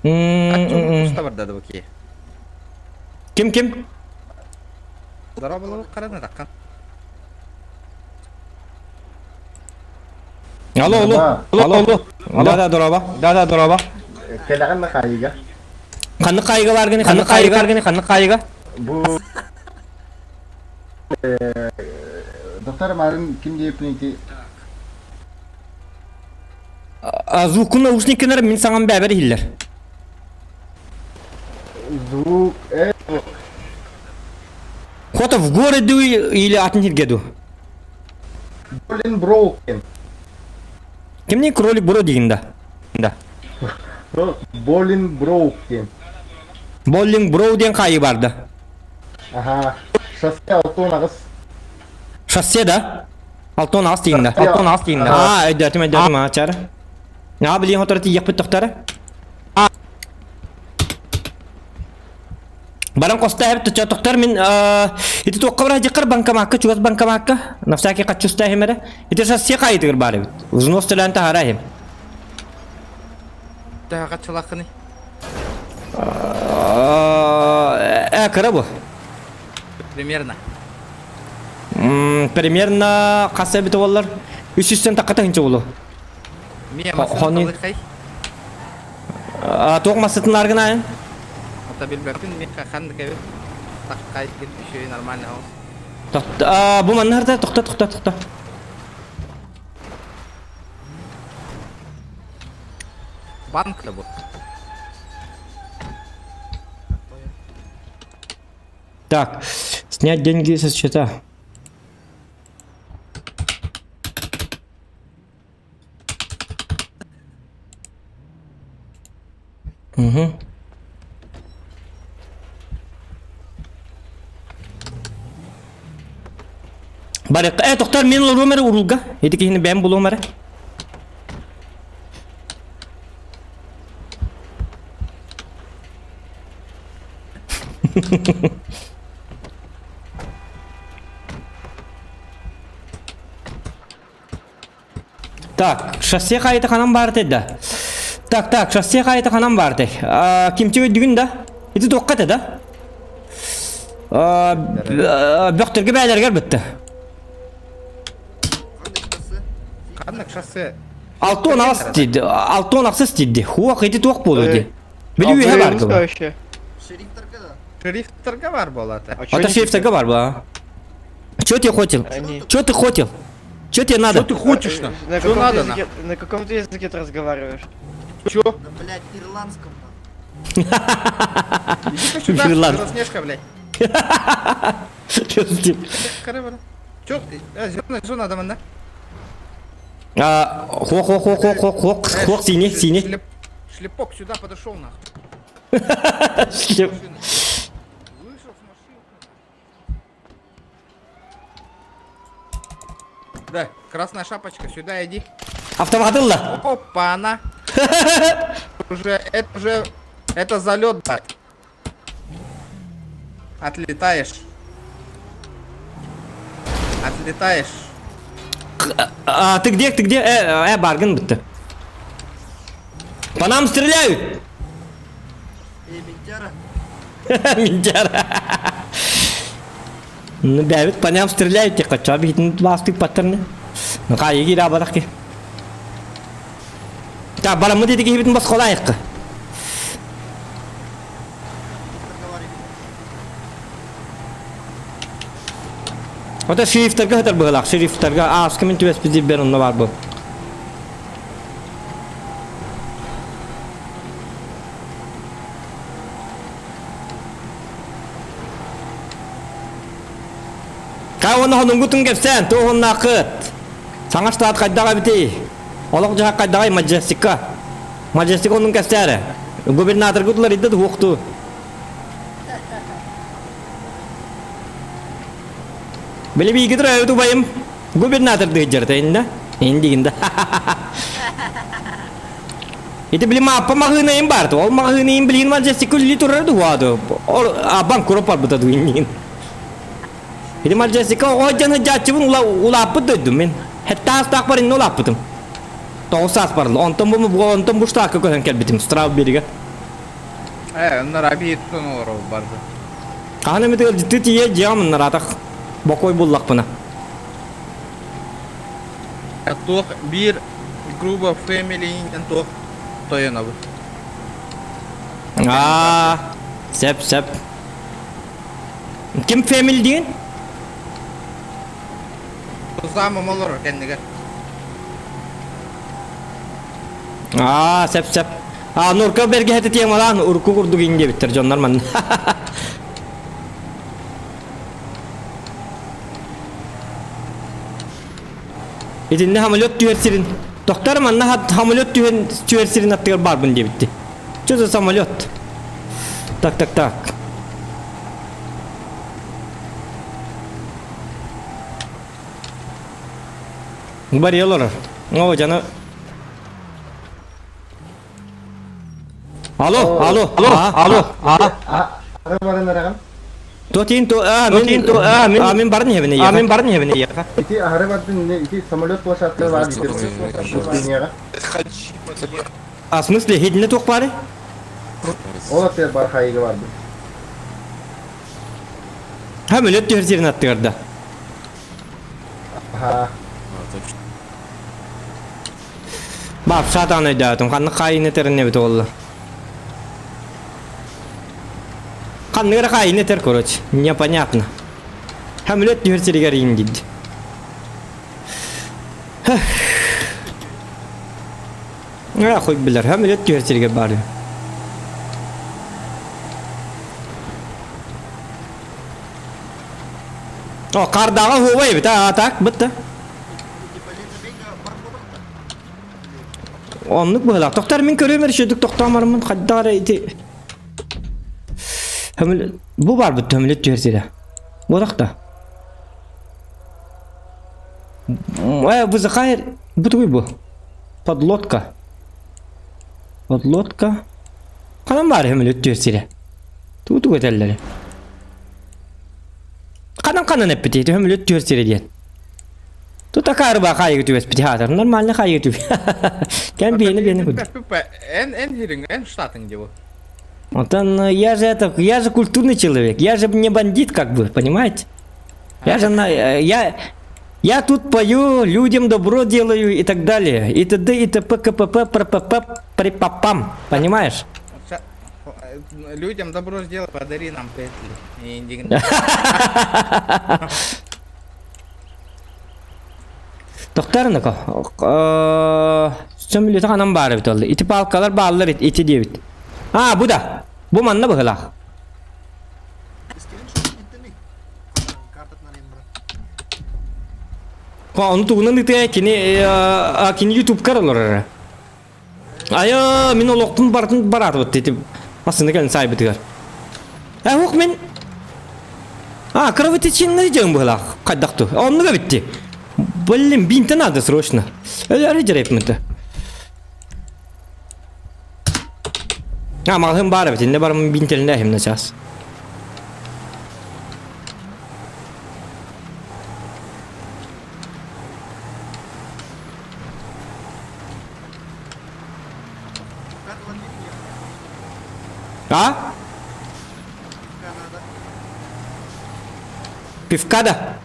Что бар дады бөке? Кем? Здорово было, қараны таққан. Алло. Да, дороба. Келағанна қайыға? Қаны қайыға? Бұл... Доктор Марын кім дейіп нейті? Звук наушникінер мен саған бәбір хиллер. Звук... Хота в городу или атын хиргеду? Болин Броукен. Кемне кролик бро дегенда? Да. Болин Броукен. Боллинг броу деген қайы барды. Аха. Шассе алтон ағыз. Шассе да? Алтон ағыз дегенда. Өйдетім, ачары. Білейін отыры тиек бұт тұқтары? Баран коста хеп туча доктор мен ити тоққа бара жикыр банкоматка чугас банкоматка на всякий качуста хемере ити са се кайтыр бар бит узнос теланта харахим Да, качалакыны. Крабу Примерно. примерно каса бит олар 300 таката хинче болу Мия Хони. масыл кай. тоқ масытын аргына Ата билбеппин мен каханды кебе. Так кайт кетип еще нормально ал. бу маннарда тоқта Банкта бу. так снять деньги со счета Угу. Барык, тоқтар мен ұрумары ұрылға. Еті кейіні бән бұл омары. Так, шассе қайты қанам бар деді. Так, шассе қайты қанам бар деді. Кемче өйдігін да? Еті тоққа деді. Бөктерге бәлергер бітті. Кандык шоссе. Алтон ақсыз дейді. Хуақ еті тоқ болу де. Білі өйе бар кіба. Шерифтерге бар болаты. Ата шерифтерге бар ба. Чё ты хотел? Чё ты хотел? Чё тебе надо? Что ты хочешь на? Что надо на? На каком ты языке ты разговариваешь? Чё? Блять, ирландском. Иди-ка сюда, Ирланд. Белоснежка, блядь. Чё ты? Чё? Что надо, манда? Хуақ сине. Шлепок сюда подошел нахуй. Шлеп. Вышел с машины. Да, красная шапочка, сюда иди. Автоматылла. Опа, она. Это залет, брат. Отлетаешь. Ты где? Барган бітті. По нам стреляют. Ментяра. Ну, бәбіт, по нам стреляют. Тек қача бейтін бастық паттерні. Ну, қайы кейді абадақ ке. Так, барамы деді кейбетін бас қолайыққы. Ота шерифтерге хатар бұғылақ. Шерифтерге асқы мен төбес бізде бер онына бар бұл. Қай оны ғының күтін кепсен, тоғынна қыт. Саңа штат қайдаға бітей. Олық жаға қайдағай Маджестика. Маджестика оның кәстәрі. Губернатор күтілер еді оқты. Білі бейгідір өйді байым. Губернатор дөй жерді енді. Ендігінде. Еті білі маппа мағынайым барды. Ол мағынайым білген Маджестика үлі тұрарды уады. Банк құрып бар бұтады үйінен. Еті Маджестика оғайданы жатшыбын ұлаппы дөйдім мен. Хәтті астақ бар енді ұлаппыдым. Тоғыз ас барлы. Онтан бұштақы көтен кәлбетім. Страв беріге. Onlar abi tutun olur o bardı. Қаны метігіл жітті тие жиғамын ратақ. Бокой боллақ бұна. Тух bir gruba family тух тояна bu. Сәп. Кім фэмил дейін? Tuzamım olur kendine. Сәп. Нұрқа берге әті тем алан, ұрқы құрды кейінде біттір жонлар мән. Етінде хамылет түйерсерін. Тоқтар мәнна хамылет түйерсерін аттығыр бар бұн де бітті. Чөзі самолет. Так. Бар ел ұрыр. О, жаны. Алло. Баран араган. Тотин то мен барын хебене яка. Ити ахары бардын не ити самолет площадкасы бар ити. А в смысле хедине ток бары? Ол тер бар хайга барды. Һәм өлөт төрсерин аттырда. Ха. Бап шатан өйдәтим, ханны кайны терне бит олла. Ханны кайны тер короче, непонятно. Һәм өлөт төрсеригә ингид. Я хуй билер, һәм өлөт төрсеригә бары. О, кардагы хубай бит, так, битте. Онлuk böyle. Doktor min körümer şöydük doktorlarımın kaddara iti. Hem bu var bu tömlet diyorsa. Bu da. Bu zakayır bu da bu. Podlotka. Podlotka. Kanam var hem diyorsa. Tu ötelleri. Kanam hep bitiyor hem diyorsa diyen. Tu takar bak hayır götürüyoruz bir tiyatro. Normalde hayır götürüyor. Gel beni kut. En херинг, en штатен где вы? Вот он, я же культурный человек. Я же не бандит как бы, понимаете? Я тут пою, людям добро делаю и так далее. И т.д. и т.п. КПП припапам, понимаешь? Людям добро сделай, подари нам Бентли. Doktor ne ko? Sömülüte kanam bari bit oldu. İti palkalar bağlılar iti diye bit. Ha bu da. Bu manna bakıla. Onu tuğunan iti kini YouTube karalar. Ayo min oloqtun barat bit iti. Aslında gelin sahibi diyor. Huk min. Kravit için ne diyeceğim bakıla? Kaddaktı. Onu da bitti. Блин, бинты надо срочно. Рейджерейпменты. Малым бар бит. Инде барым бинтелинде хем начас. Пивка-да?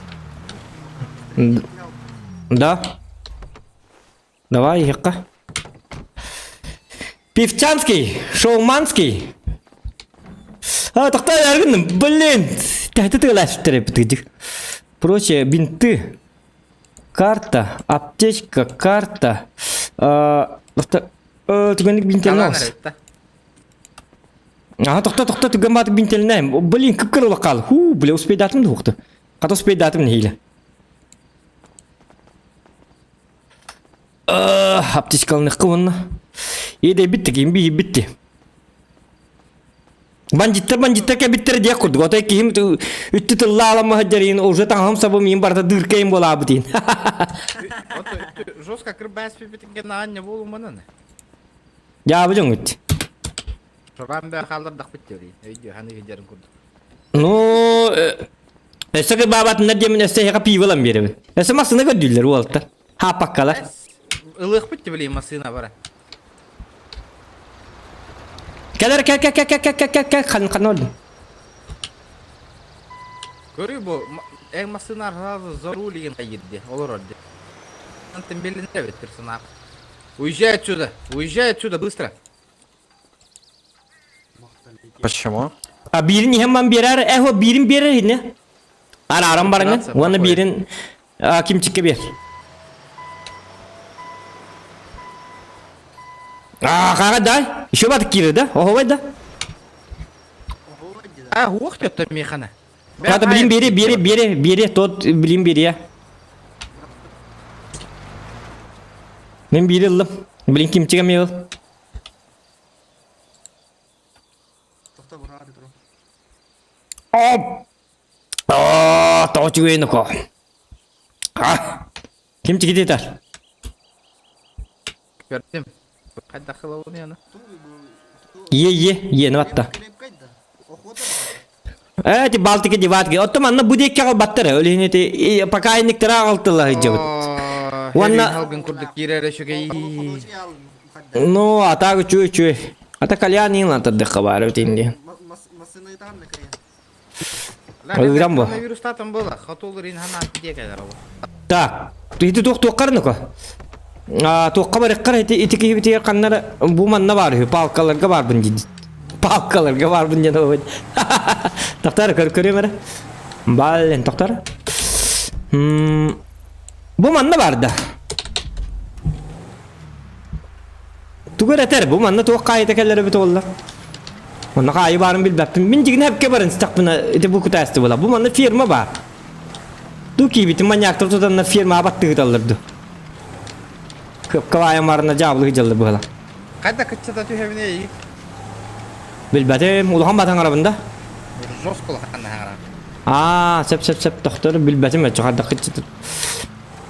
Да. Давай, Ека. Певчанский, шоуманский. Такта яргын, блин. Ты лаштырып тыдык. Прочее, бинты. Карта, аптечка, карта. Тигенlik бинтелнос. Токта, тигенбатык бинтелнайм. Блин, кыпкырыла кал. Бля, успейдатым да уқты. Ката успейдатым не хиле. Аптечкалны кылынна. Еде битти, кийин бии битти. Бандиттер ке биттер дия курдук. Отой кийин үттү тылла алама хаджарин. Уже таңам сабы мин барда дыркайын бола битин. Жестко кырбайс пипитинге наанне болу мананы. Я бужың үт. Шорам бе халдырдак биттери. Видео ханы видеорун курдук. Ну, эсеге бабатын надемин эсеге пивалам беребин. Эсе масына көдүлөр уалта. Хапаккала. Ылык битти билейм масына бара. Кәлер қан олды. Көрүү бу эң масына сразу зарулиген кайдди. Олор орди. Антын белинде бит персонаж. Уезжай отсюда, быстро. Почему? Birinin hemen birer, birin birer ne? Aram barangın, ona birin kim çıkı bir. Kaga day, işe batık girdi, oho vay da. Хух тётта механа. Hadi biri, tot bilim biri ya. Ben biri aldım, bilin kim çıkamıyor. Tahu juga ini kok. Kim çıktı yeter? Gördüm. Hadi dakika onu yana. Ye ne hatta. Эти Балтики деватки. Отто манна будек кагал баттары. Өлейнети покайниктер ағалтылы жабыт. Уанна... Халгын курдук кирере шөгей. Ну, атагы чуй. Ата кальянин атадыққа бар өтінде. Өлгірам бұл. Коронавирус татым болды. Хатолыр ин хана кидек әдер ол. Так, ити тоқтыққарны ко. Тоққа бар иққар итики битер қаннар бу манна бар. Палкаларға бар бұн дейді. Палкаларға бар бұн дейді. Тоқтар көре мәрі. Бален тоқтар. Бу манна бар да. Тугар әтер бу манна тоққа айтакәлері біті олар. Оны қайы барын білбәппін. Мен дегін әпке барын стақпына әті бұл күтәсті бола. Бұл манна фирма бар. Ду кейбеті маньяктар тұтанна фирма абатты ғыталырды. Көп кавайы марына жабылы ғыжалды бұғала. Қайда күтсата түйхевіне ей? Білбәтім, ұлған батан арабында? Жос қол қанна ағара. Сәп, доқтор, білбәтім әтші қадда қытсатыр.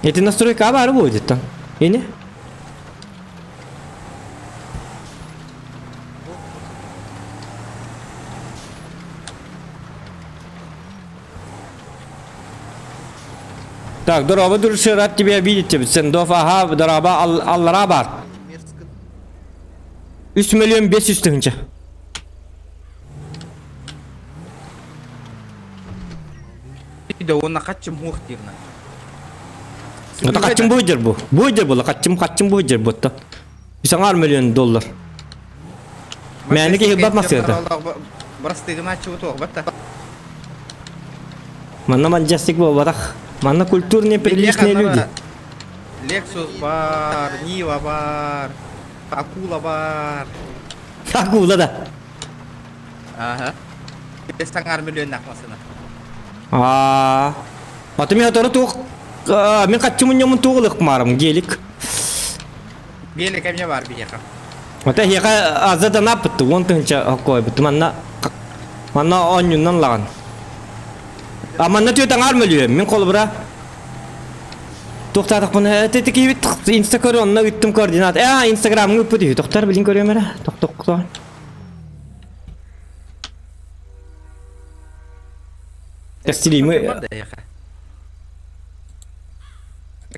Эти настройка бары будет там. Ини? Так, дорога дурши, рад тебя видеть. Сендов, ага, дорога, аллара бар. 3 миллион 500 тысяч. Иде оны қатчым мұқтирна. Это качым будет бу. Будет было, качым будет бутта. $1 миллион. Мәні ке хилбат мақсы еді. Бірістігін атшы өті оғы бәтті. Манна манжастик бұл батақ. Манна культурные приличные люди. Lexus бар, Нива бар, Акула бар. Акула да. Ага. $1 миллион нақмасына. Аты мен атары туқ. Мен қатчымын емін туғылық марым, гелік. Гелік әмне бар бейеқа. Ата хеқа азадан апытты, 10 тыңча қой бұтты. Манна 10 юннан лаған. Манна $1 миллион. Мен қолы бұра. Тоқтадық бұны. Әтеті кейбет инстаграмына үттім координат. Инстаграмың өппі дейі. Тоқтар білін көрем әрі. Тоқтар. Тестилеймі.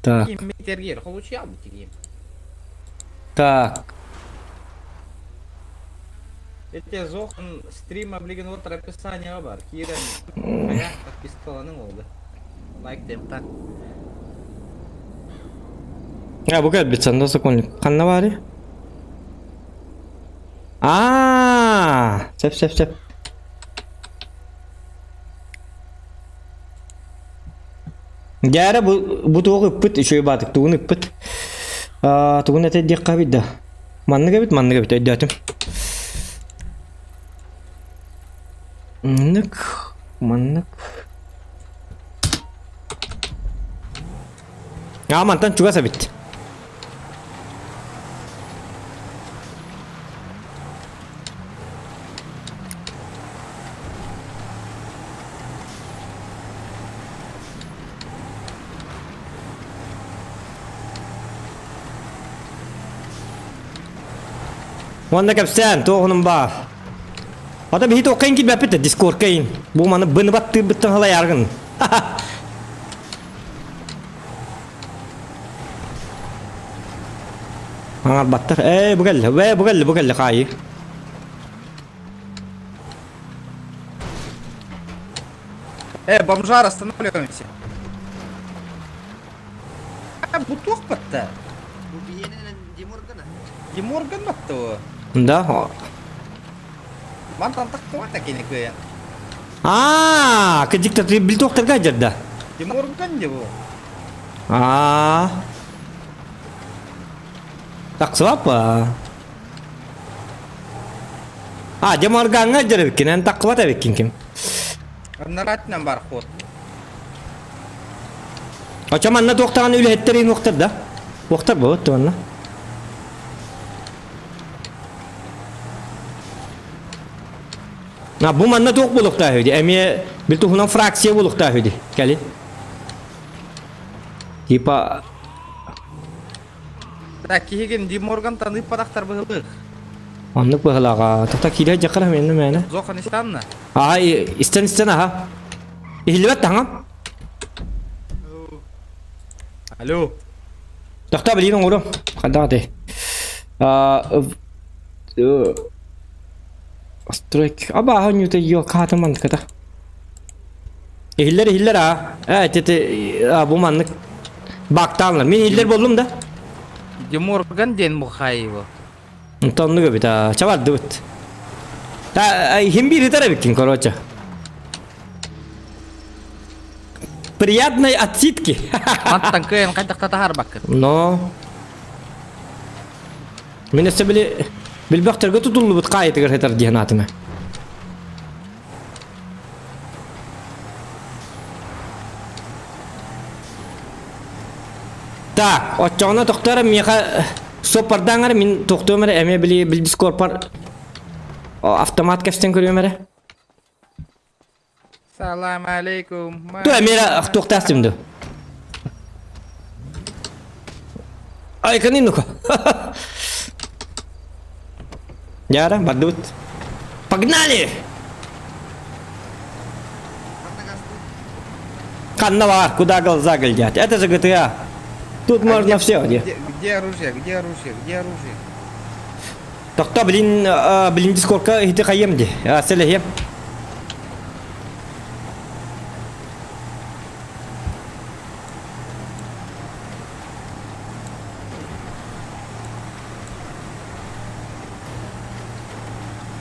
Так. Метергер, получал бы тебе. Так. Эти зохан стрим облиген отыр описание бар. Кирен аяқ подписқаланың олды. Лайк дем так. Бұл кәд бет санда соқонлик. Қанна бары? Сәп. Дәрі бұл туғы үппіт, үшөй батық, туғын үппіт. Туғын әтә дек қабит да. Манны қабит, өйді әтім. Маннық. Мантан чуға сәбит. Ванда кәпсән, тоғының бар. Ата бейт оқайын кел бәппетті, дискорд кәйін. Бұл маны бұны батты бұттың қалай арғын. Аңар баттыр. Бұғалды қайы. Бомжар, останавливаемся. Буток батты. Деморган батты о. Да. Мантан тақтымат әкені көйен. Кәдіктір біл тоқтарға жерді. Деморган де бұл. Тақсылап па. Деморганға жер беккен, ән таққылат әбеккен кем. Наратынан бар қот. Манна тоқтаған өлі әттерейін оқтыр да. Оқтыр бұл, өтті манна. Бұл манна тоқ болуқта өйді. Әме біл тұхынан фракция болуқта өйді. Кәлі. Типа... Так, кеген Деморган танып падақтар бұғылық. Anlık bıhlağa. Takta kile jakar hemen mene. Зоханистанна? Ay isten aha. İhlivet tamam. Алло. Takta bileyim oğlum. Kada de. Strike. Aba hanyu te yok kataman kata. Hiller ha. Evet bu manlık. Baktanlar. Min hiller buldum da. Деморган ден Мухаева. Tonlu gibi ta. Çavar dut. Ta him bir itara bikin korоче. Приятной отсидки. Маттан кыйын кайдакта тахар баккын. Но. Мен есе билбектерге тутулу бут кайытыгыр хетер диханатыма. Так, отчоғына тоқтары меға сопардаңар мен тоқтуым әрі әме білбіс корпар автомат кәфтен көрем әрі. Салам алейкум. Ту әмері тоқтастымды. Айқаны ну-ка. Яра, бардут. Погнали! Канна бар, куда глаза глядят. Это же GTA. Тут можно все. Где оружие? Где оружие? Где оружие? Тоқта білін дискорка хиті қайем де. Селехем.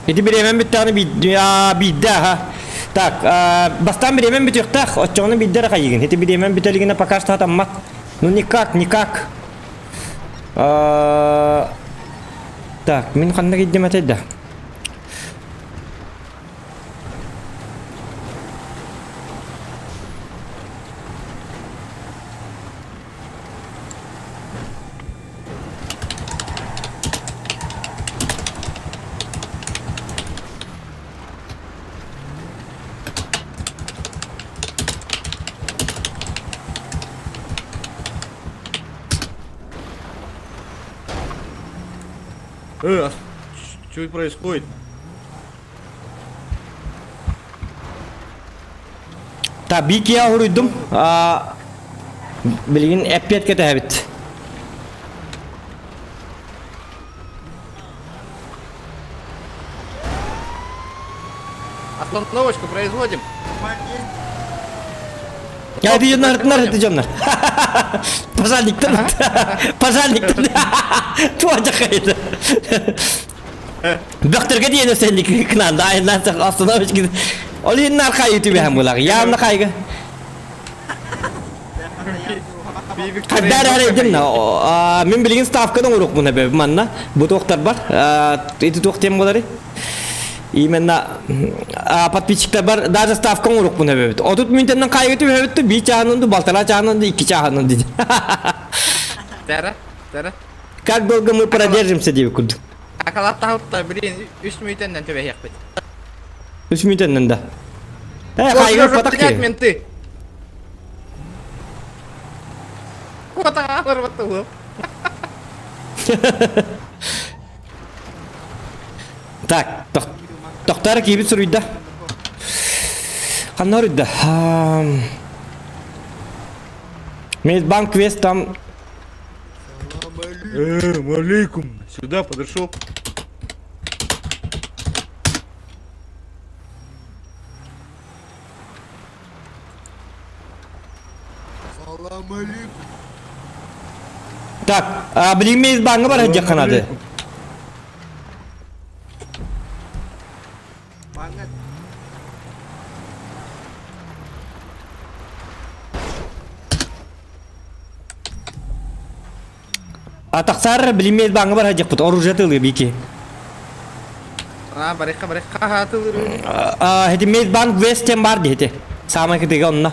Хиті бір емен біттіғаны бейді ha. Так, бастан бір емен бітіқтақ, отчоғыны бейдері қайығын. Хиті бір емен бітелігіне пока что атаммат. Ну никак. Так, мен қанда кетдем әтеді. Что происходит? Tabii ki yahuruydum. Bilgin epiyet kete habit. Остановочку производим. Ya edeceğimler. Pazarlıktan. Tuğacak kaydı. Baktırga diye senlik kınanda ayından sonra aslında hoş gidin. Olayın narka YouTube hem bulak. Yağımla kaygı. Kadar edin na. Min bilgin stavkadan uruk buna be manna. Bu doktor var. Eti doktor bunları. Именно подписчиктер бар, даже ставкаң урок буна бебет. Отут минуттан кайгытып бебетти, би чаанынды, балтара чаанынды, 2 чаанынды. Тара. Как долго мы продержимся, деп күрдүк. Акалатта хутта, блин, 3 минуттан төбе яқпет. 3 минуттан да. Кайгы патак Подгонять ке. менты. Вот алар. Так, тоқтары кейбіт сұруйда. Қанна ұрыйда. Медбанк Вест там... Алейкум. Сюда подошел. Так, білген медбанкы бар әдек қанады. Атақсар білмейді баңы бар әдек бұд, оружие тылы бейке. Бариқа хатылыр. Хеті медбанк Весттен бар дейті. Самай кетеге онына.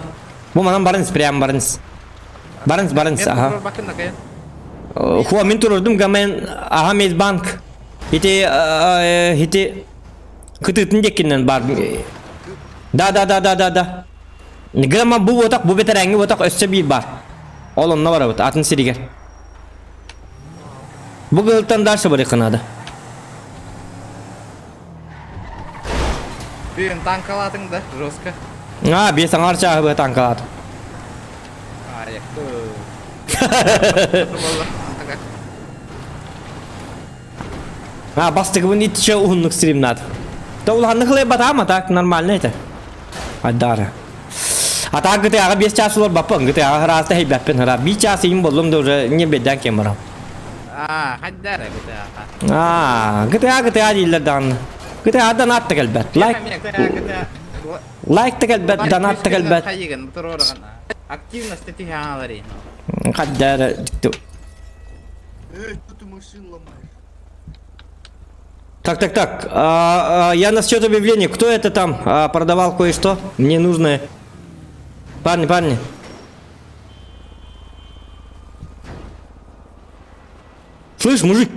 Бұл манан барыныз, прям барыныз. Барыныз, аха. Хуа мен тұрырдым, ғамен аха медбанк. Хеті күтітін декеннен бар. Да. Ғама бұл отақ, бұл бетер әңгі отақ өссе бейд бар. Ол онына бар өт, атын сиригер. Bu gıltan darsa bari kınada. Ты танк алатың да, жестко. А, бесің арчағы бі таң қалады. А, бастығы бұн итче ұғынлық стрим надо. Да уланны қылай батама, так нормально это. Айдары. А так GTA 5 час олар бапын, GTA разды хейбәппен хара. 5 час ең болым да уже не беден кемірам. Хайдары GTA. GTA дейлер дан. GTA дан атты кәлбәт. Лайк тәкәлбәт, донат тәкәлбәт. Активность ты говори. Хайдары. Так. Я насчет объявления. Кто это там продавал кое-что? Мне нужно. Парни. Слышь, мужик.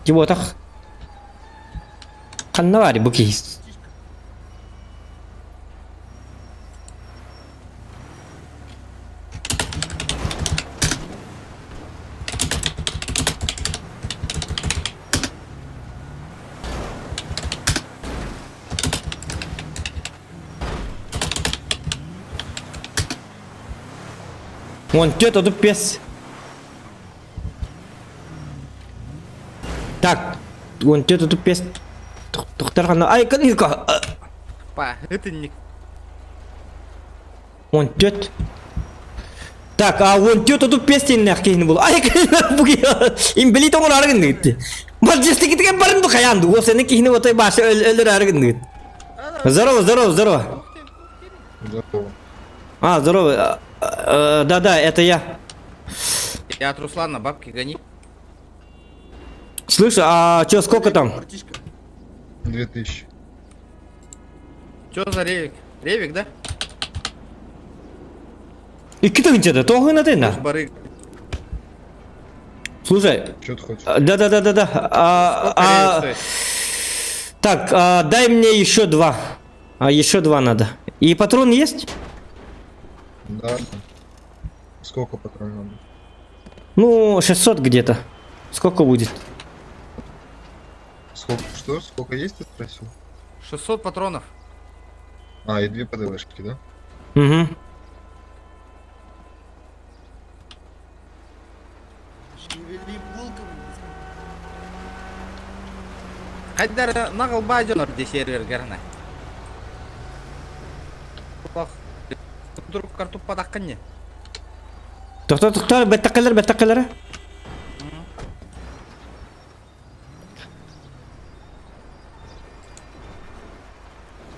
Чего так? Каннавари букист. Вон тёта тут пес. Так, вон тёта тут пес. Тухтархана. Ай, каника. Па, это не... Вон тёт. Так, а вон тёта тут пес тен нахкейни бол. Ай, каника буги. Имбели тоңор аргын дит. Маджести китке барын ду каянду. О сені кейни отой башы өлөр аргын дит. Здорово. Здорово. А, здорово. Да, это я. Я от Руслана, бабки гони. Слышь, а чё, сколько там? 2000. Чё за ревик? Ревик, да? И китынча-то, тоғы на тына. Барыг. Слушай. Что ты хочешь? Да. Так, дай мне еще 2. Еще 2 надо. И патрон есть? Да. Сколько патронов надо? Ну, 600 где-то. Сколько будет? Сколько? Что? Сколько есть, ты спросил? 600 патронов. А, и 2 ПДВшки, да? Угу. Хайдар нағыл бажонор де сервер гарна. Вдруг картоп подаққан не? Тоқтар, бәттаққалар.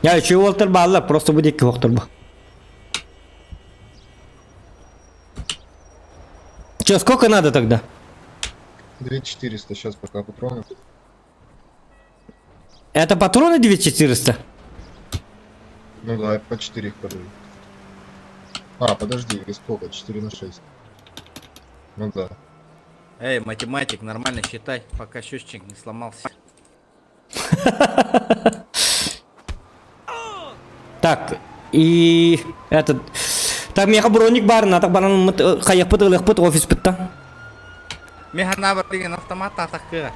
Я еще Уолтер балла, просто будет квохтер бы. Че, сколько надо тогда? 2400 сейчас пока патронов. Это патроны 2400? Ну да, я по 4 их продаю. А, подожди, или сколько? 4 на 6. Ну да. Эй, математик, нормально считай, пока счетчик не сломался. Так, и этот... Так, меха броник бар, на так банан хаяк пытылых пыт офис пытта. Меха набор деген автомат атаққыға.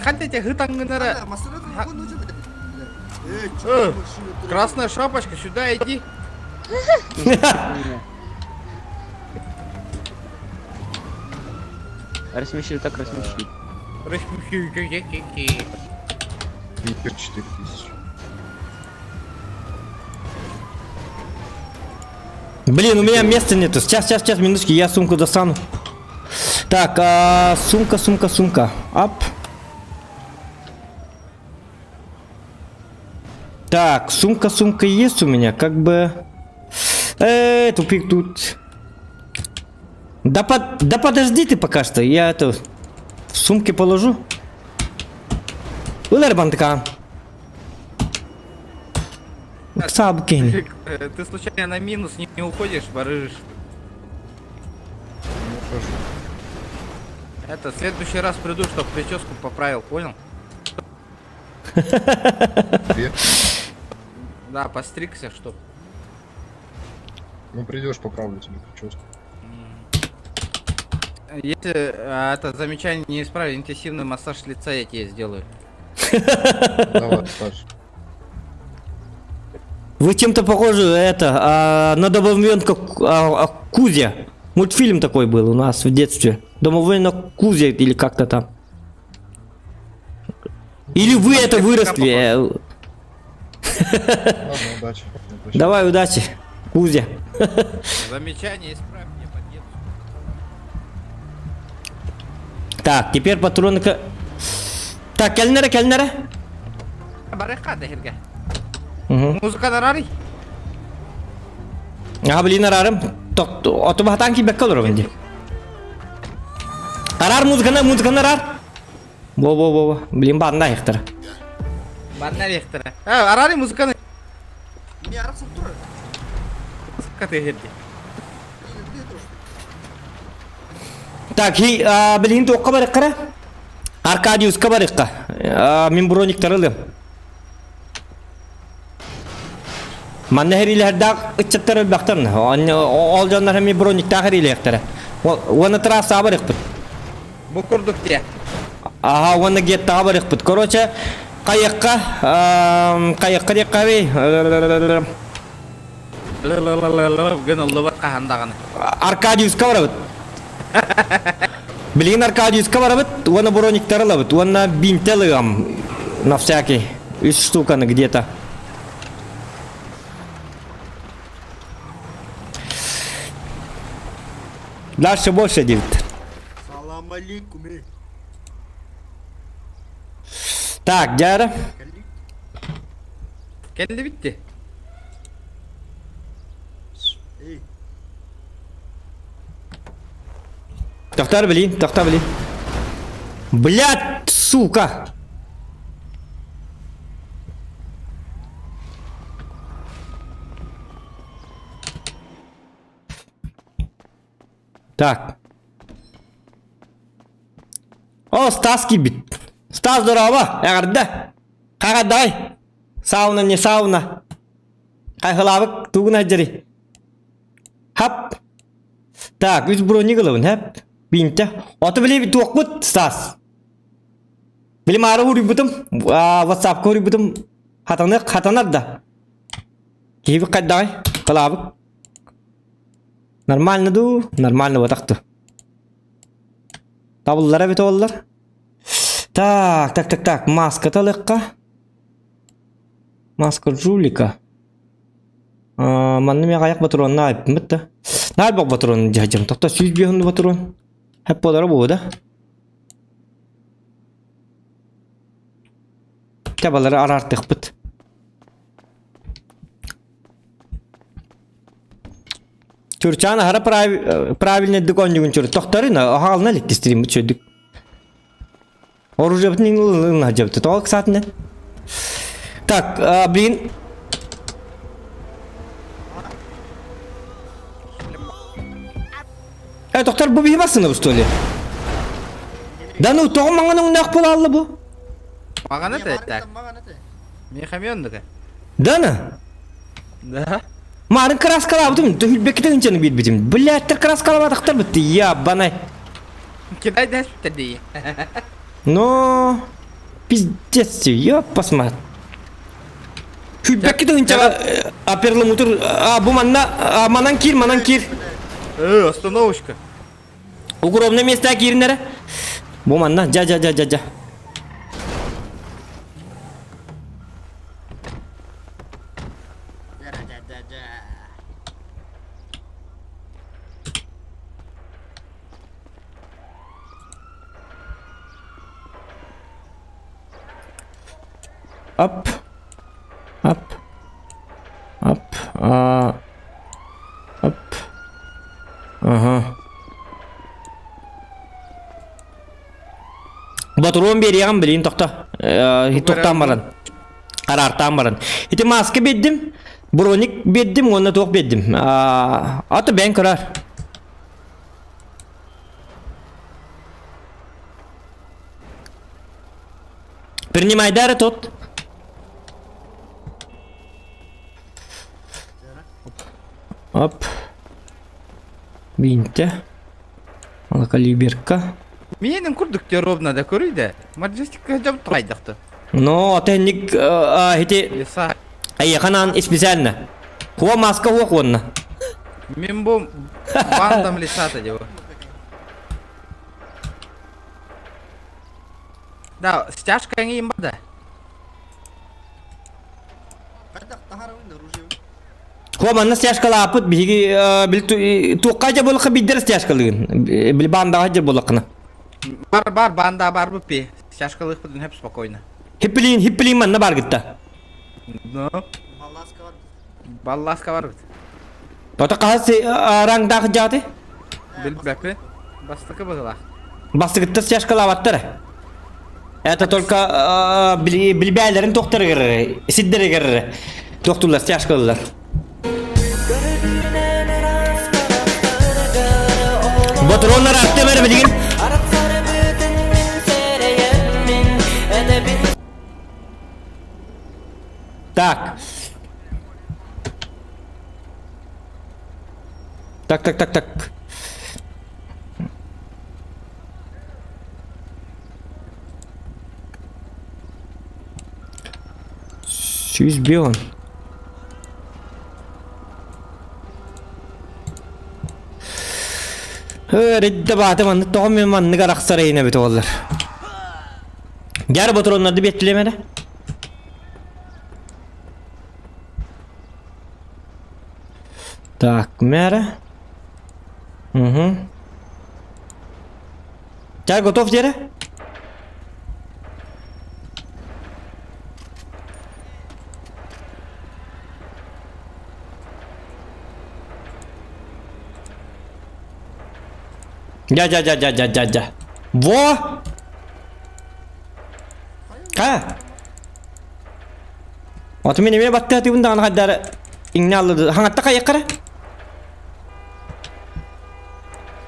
Хотите гытангынары? Красная шапочка, сюда иди. Рассмешили, так рассмешили. Випер 4000. Блин, у меня места нету. Сейчас, минуточки, я сумку достану. Так, сумка. Ап. Так, сумка есть у меня, как бы... Тупик тут. Да подожди ты пока что, я это... В сумке положу. Улер бантка. Сабкин. Ты случайно на минус не уходишь, барыжишь? Это, в следующий раз приду, чтоб прическу поправил, понял? Две. Да, постригся, чтоб. Ну придешь, поправлю тебе прическу. Если это замечание не исправить, интенсивный массаж лица я тебе сделаю. Давай, Саш. Вы чем-то похожи на домовенка Кузя. Мультфильм такой был у нас в детстве. Домовенок Кузя или как-то там. Или вы это выросли. Ладно, удачи. Давай, удачи, Кузя. Замечание исправь мне по детству. Так, теперь патроны... Так, кельнера. Барыха дехерге. Угу. Музыка нарарый. Блин, арарым. Ото бахтан ки беккал ровенди. Арар музыканы арар. Во. Блин, банда ихтар. Барна рехтера. Арарый музыканы. Не арасып тур. Музыка дехерге. Так, блин, то кабарыккара. Аркадиус кабарыкка. Мен броник тарылым. Маннахирилердак ичеттер бактарны. Ол жандар хами броник тахирилектер. Вона тра сабарыкпыт. Бу курдук те. Ага, вона гет табарыкпыт. Короче, кайыкка декави. Гына лыбат кахандаганы. Аркадиус кабарыбыт. Блин, Аркадиус кабарыбыт. Вона броник тарылыбыт. Вона бинтелыгам. На всякий. Из штуканы где-то. Дальше больше делит. Салам алейкум. Так, Дяра. Келди битти. Тохтар, блин. Блядь, сука. Так. О, Стас кибит. Стас, здорово. Ягарда. Кагадай. Сауна, не сауна. Кайхылабык, тугуна жери. Хап. Так, үз брони кылыбын, хап. Бинте. Оты биле бит оқбыт, Стас. Билем ары хури бутым. WhatsApp хури бутым. Хатанар да. Кейбі қайдай. Кылабык. Нормально ду, нормально батақты. Табыллара бет олар. Так, маска талыққа. Маска жулика. Манны мен аяқ батырон наайып мітті. Наайып бақ батырон жайжым. Тоқта 100 бейхінді батырон. Хәп болары болды. Табалары арартық біт. Чурчана хара правильно докончугун чур. Тохтарына халына лектестирим чөдүк. Оружие битнин лына жабты. Толк сатны. Так, блин. Тоқтар бу бейбасыны что ли? Да ну тоғы маңының нақ бола алды бу? Маған это так. Мен хамиондыға. Да. Да. Марын краскалап бутым, түлбекке тегенчені бит битим. Блядтер краскалап атақтар бітті, я банай. Кидай дәс бітті. Но пиздец, ёп, посмотри. Түлбекке тегенчені аперлым утыр, бу манан кир. Остановочка. Укромное место кирнері. Бу манна, жа. Up. Ага. Батурон берген білейін тоқта. Тоқтан баран. Қарартан баран. Ити маска беддім. Броник беддім, оны тоқ беддім. Аты бән көрар. Принимай дәрі тот. Оп. Бинте. Малокалиберка. Менің күрдікте ровно да көрейді. Маджестикка жап тұрайдықты. Но отенник эти Лиса. айханан специально. Хуа маска хуа. Мен бұл бандам лисата деп. Да, стяжка не им бада. Қайдақ тахарауын оружие. Хуа манна стяжкала апыт биги бил туққа болыққа биддер стяжкалыгын. Бил банда хажа болыққына. Бар, банда бар бұппе. Стяжкалық бұдың хеп спокойно. Хиппилин манна бар гитта. Ну, Балласка бар. балласка бар бұд. Тота қасы раңдағы жаты? Біл бәпе. Бастықы бұдыла. Бастыгытта стяжкала аваттары. Это только билбәйлерин тоқтары керрі, сиддері керрі. Тоқтулар стяжкалылар. Ботронlar attı beni bilgin. Так. Так. Сюзбион. Редді баты манны тоғым мен манныға рақсарайына бет олар. Гәрі ботронларды беттілемеді? Так, мәрі. Гәрі готов дері? Ja. Во! Аты мен еме батты аты бұнда қаддары иңне алды. Хаңатта қайық қара?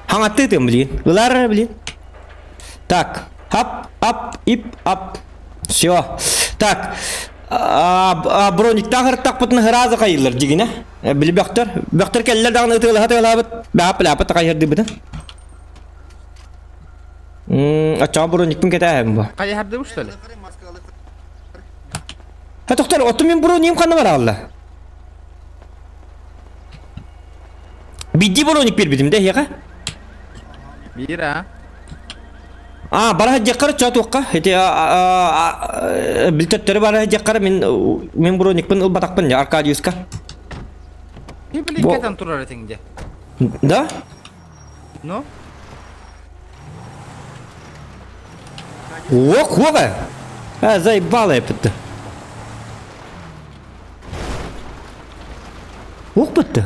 Хаңатты етім білген. Бұлар білген. Так. Ап, ип, ап. Все. Так. Броникта қырттақ бұтын ғыразы қайылыр дегіне. Білі бәқтір. Бәқтір кәлілер дағын ұтығылы бәп қайырды бұдың. Ача броникпен кетәйім бұл. Қай харды бұл, что ли? Қыры маскалы. Тоқтар, оты мен бронием қаны бар алла. Бидді броник бербедім де, еға? Бира. Бара жаққары чат оққа. Білтеттері бара жаққары мен броникпен ұлбатақпын, Аркадиуска. Білі кетен тұрар етіңде. Да? Ну? Оқ! Заебало бітті. Оқ бітті.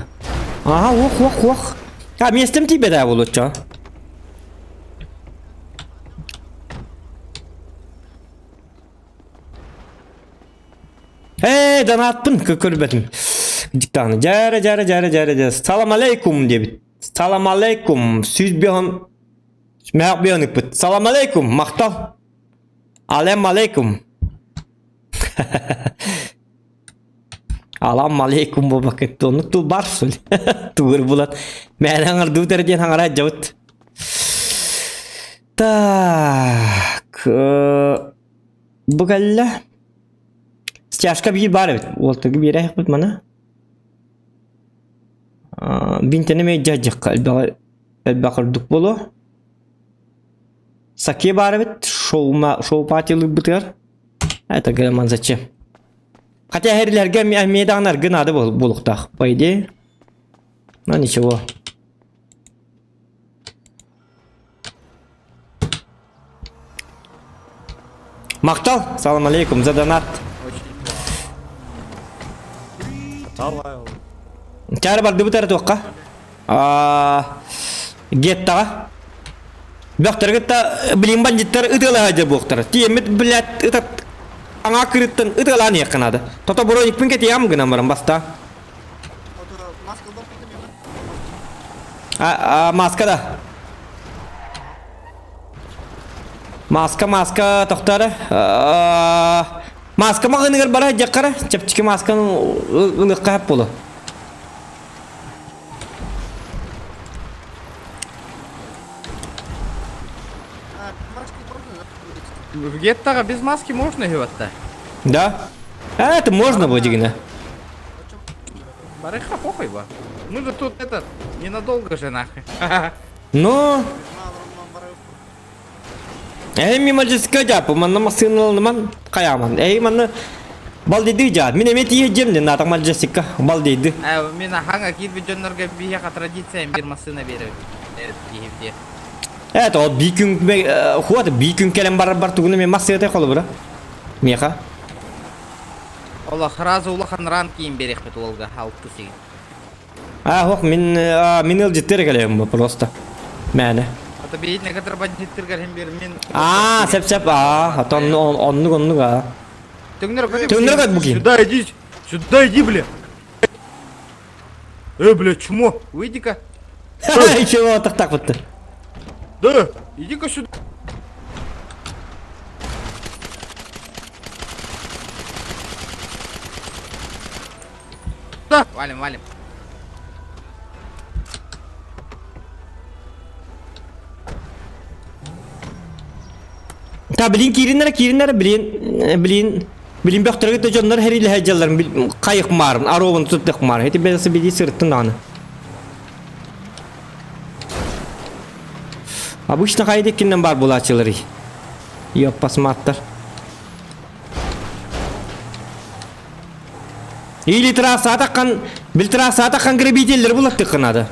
Оқ. Местім тебе да болу, ча. Данатпын, көрбетім. Диктаны. Жары. Салам алейкум дебіт. Салам алейкум. Сүзбеғын. Мәқ беғынық біт. Салам алейкум, мақтал. Алем алейкум. Алам алейкум бұл бақетті. Оны тұл бар сұл. Туғыр бұлат. Мән аңыр дұтыр ден аңыр айт жауыт. Так. Бұғалла. Стяжка бір бар өт. Олтығы бір әйік бұд мана. Бинтені мей жайжыққа. Әлбақырдық болу. Саке бар өт. Шоу патилы бұтығар. Это граман зачем? Хотя херлерге мейдағынар гынады болуқтақ. По идее. Но ничего. Мақтал, салам алейкум, за донат. Чары барды бұтары тоққа. Геттаға. Бақтарғытта білім бандиттар ұтылы ғажыр бұқтар. Тиемет біләт ұтат аңа кіріттін ұтыланы еқінады. Тота броникпен кет ям гына барам баста. Маска бар бұды Маскада. Маска тоқтары. Маска мағынығыр бара жаққара. Чепчікі масканың ұлыққа әп болу. В геттоға без маски можно ебать-то? Да. Это можно было, дигна. Барыха, похуй ба. Мы же тут этот, ненадолго же нахуй. Но... Мимо джеска жапы, манна масыналны ман каяман. Манна балдейді жад. Мен еметі ежемден натақ мал джесика балдейді. Мен ханга кирби жоннорга бияқа традициям bir масына беріп. Это вот бикүн хуаты бикүн келем бар тугуна мен масы эте колу бара. Меха. Ола хразы улахан ран кийим берек бет олга халкты сегин. Хох мен ыл жеттер келем просто. Мәне. Ата бейітіне кадр бандиттер hem bir мен... Сеп. Ата оннук. Төгнөр кат буки. Сюда иди, бля. Бля, чмо, выйди-ка. Чего так вот-то? Да, иди-ка сюда. Да, валим. Та билин кириннер билин бактырга да жоннор хериле хаҗалларын кайык марын, аровын туттык мар. Эти белесе биди сырттын аны. Обычно кайда кинден бар булачылары. Yok pasmattır. Или трасса такан, бил трасса такан грабителер булат тыкынады.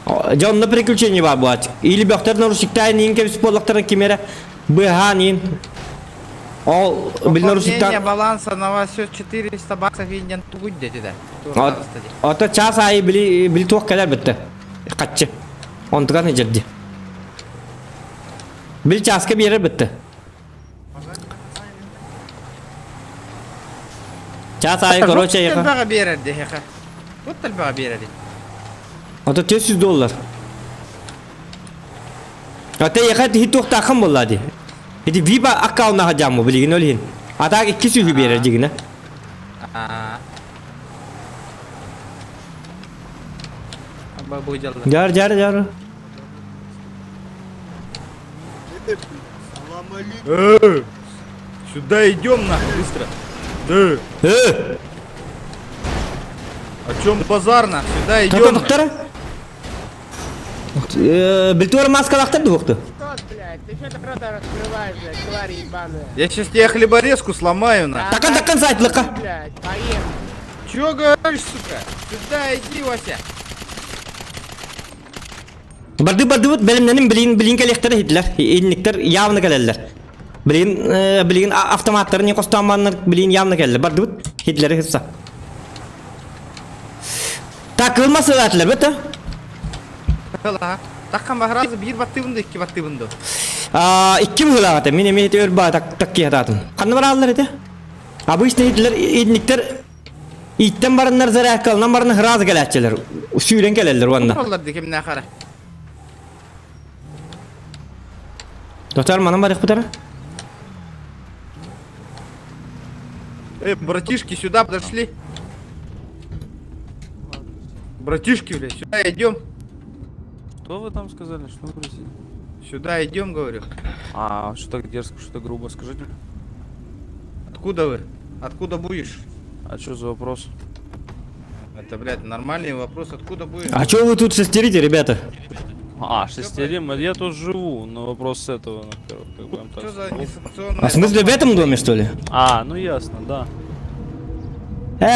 Жонна приключение бар булат. Или бактар нарушиктайын инке бисполлактарын кемере быганин. Ол бил нарушиктар. Баланса на вас все 400 баксов инден тугуд dedi de. Ата час айы бил тук келер битти. Катчы. Онтуган ежерди. Бил часка берер битти. Час айы короче яка. Талбага берерди яка. Вот талбага берерди. Ата $400. Ата яка хитук такым боллади. Эти виба аккаунтына жамы билген олин. Ата 200 берер дигине. Жар. Сюда идем нахуй быстро. Да. О чем базар нахуй? Сюда идем. Доктор? Бильтур маска лахтар доктор. Ты что так рота раскрываешь, блядь, тварь ебаная? Я сейчас тебе хлеборезку сломаю нахуй. Такан сайтлыка. Блядь, поем. Чё говоришь, сука? Сюда иди, Вася. Барды белимненин билин келектер хитлер. Инниктер явны келелер. Билин автоматтарын не костаманнар билин явны келелер. Барды хитлери хисса. Takılması atlar bete. Takkan bahrazı bir battı iki battı bunda. İki mi hıla atı? Mine mehti örba takki hatatım. Kanı var alırlar ete? Bu işte hitler, idnikler itten barınlar zarar kalından barını hıraz geletçeler. Suyren gelirler vanda. Onlar dikim ne kara. Doktor manam barık bu tara? Братишки, сюда подошли. Братишки, блядь, сюда идем. Что вы там сказали? Что вы просили? Сюда идем, говорю. Что так дерзко, что так грубо, скажите? Откуда вы? Откуда будешь? А что за вопрос? Это, блядь, нормальный вопрос. Откуда будешь? А чё вы тут шестерите, ребята? Шестерим, я тут живу, но вопрос с этого, как бы там Что за так. несанкционное? А в смысле в этом доме, что ли? Ну ясно, да.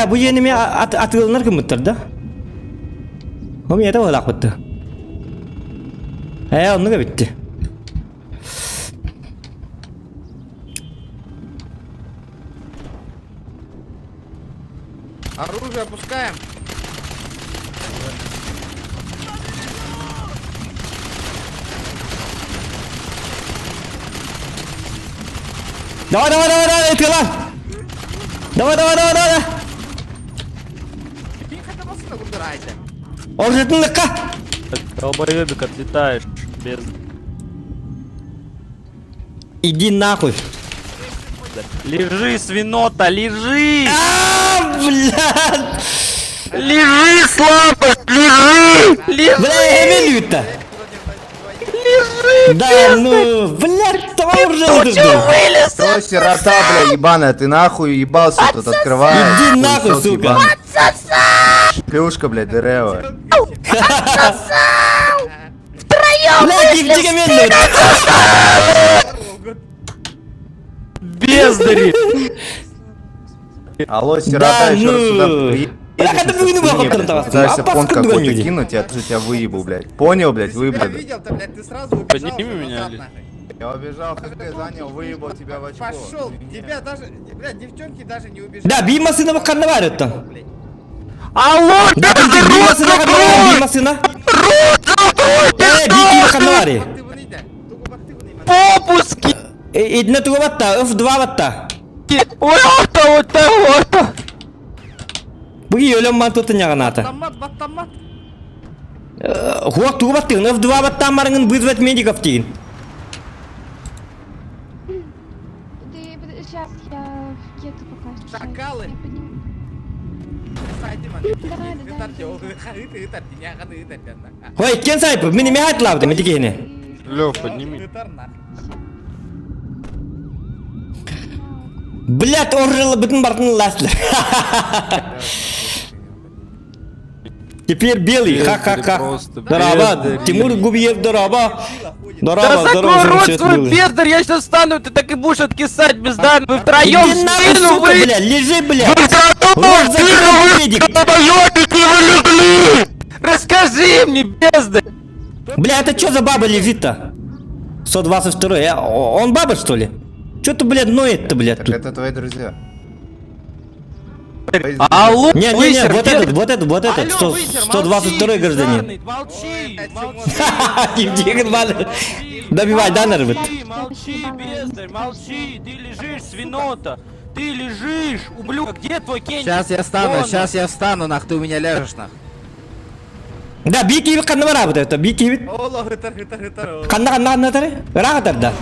Bu yenime atılınır kımıttır da? Oğlum yete olak bitti. Onu da bitti. Оружие опускаем. Давай, итгала! Давай! Машина выбирайте. Оружетынлыкка! Долбоебик, отлетаешь без... Иди нахуй! Лежи, свинота, лежи! Блядь! Лежи, слабость, лежи! Бля, эмелюта! Лежи! Да ну, блядь, того же Что, сирота, бля, ебаная, ты нахуй ебался тут, открывай. Иди нахуй, сука. Плюшка, блядь, дырева. Блядь, их дикоменно. Бездари! Алло, сирота, Да еще раз сюда ну. приедешь, Я когда со бы не спины, мог блядь, оттанцеваться. пытаешься А понт паскуду какой-то гоню. кинуть, я тут тебя выебу, блядь. Понял, блядь, Я выебал. видел-то, блядь, ты сразу убежал. Подними меня, Али. Я убежал, ХГ занял, выебал тебя в очко. Пошел, тебя даже, блядь, девчонки даже не убежали. Да, бей машину канаварит там. Алло, Да, бей машину канаварит, бей машину. Бей его канавари. попуски! Идна туга батта, F2 батта. Орта! Буги өлем манту тыняганата. Баттамат. Хуак туга баттын, F2 батта марыңын вызвать медиков тиин. Сейчас я еду пока. Шакалы. Хой, кен сайпы, мини мехат лавды, медикейне. Лёв, подними. Блядь, оржила бүтін бартын ласлер. Теперь белый, ха-ха-ха. Просто Дорога, бездарь. Тимур Губиев, дорога. Да Дорога, закрой здорово, рот сейчас свой, белый. бездарь, я сейчас встану, ты так и будешь откисать, бездарь, вы втроем Иди нахуй, спину сука, вы... блядь, лежи, блядь. Рот закрыл, педик. Расскажи мне, бездарь! Бля, это что за баба лежит-то? 122-й, он баба, что ли? Что-то, блядь, ноет-то, блядь, Так тут. это твои друзья. Алло, Не-не-не, высер, вот бездарь. этот, Алло, высер, 122-й гражданин. бездарный, Молчи, молчи. Евгений Иванович. Добивай, да, нарвет? Молчи, бездарь, молчи, ты лежишь, свинота. Ты лежишь, ублюдок, где твой Кенни? Сейчас я встану, нах, ты у меня ляжешь, нах. Да, бики вид канна вара вот это, бики вид. Оло, гытар. Канна тары, рагатар, да.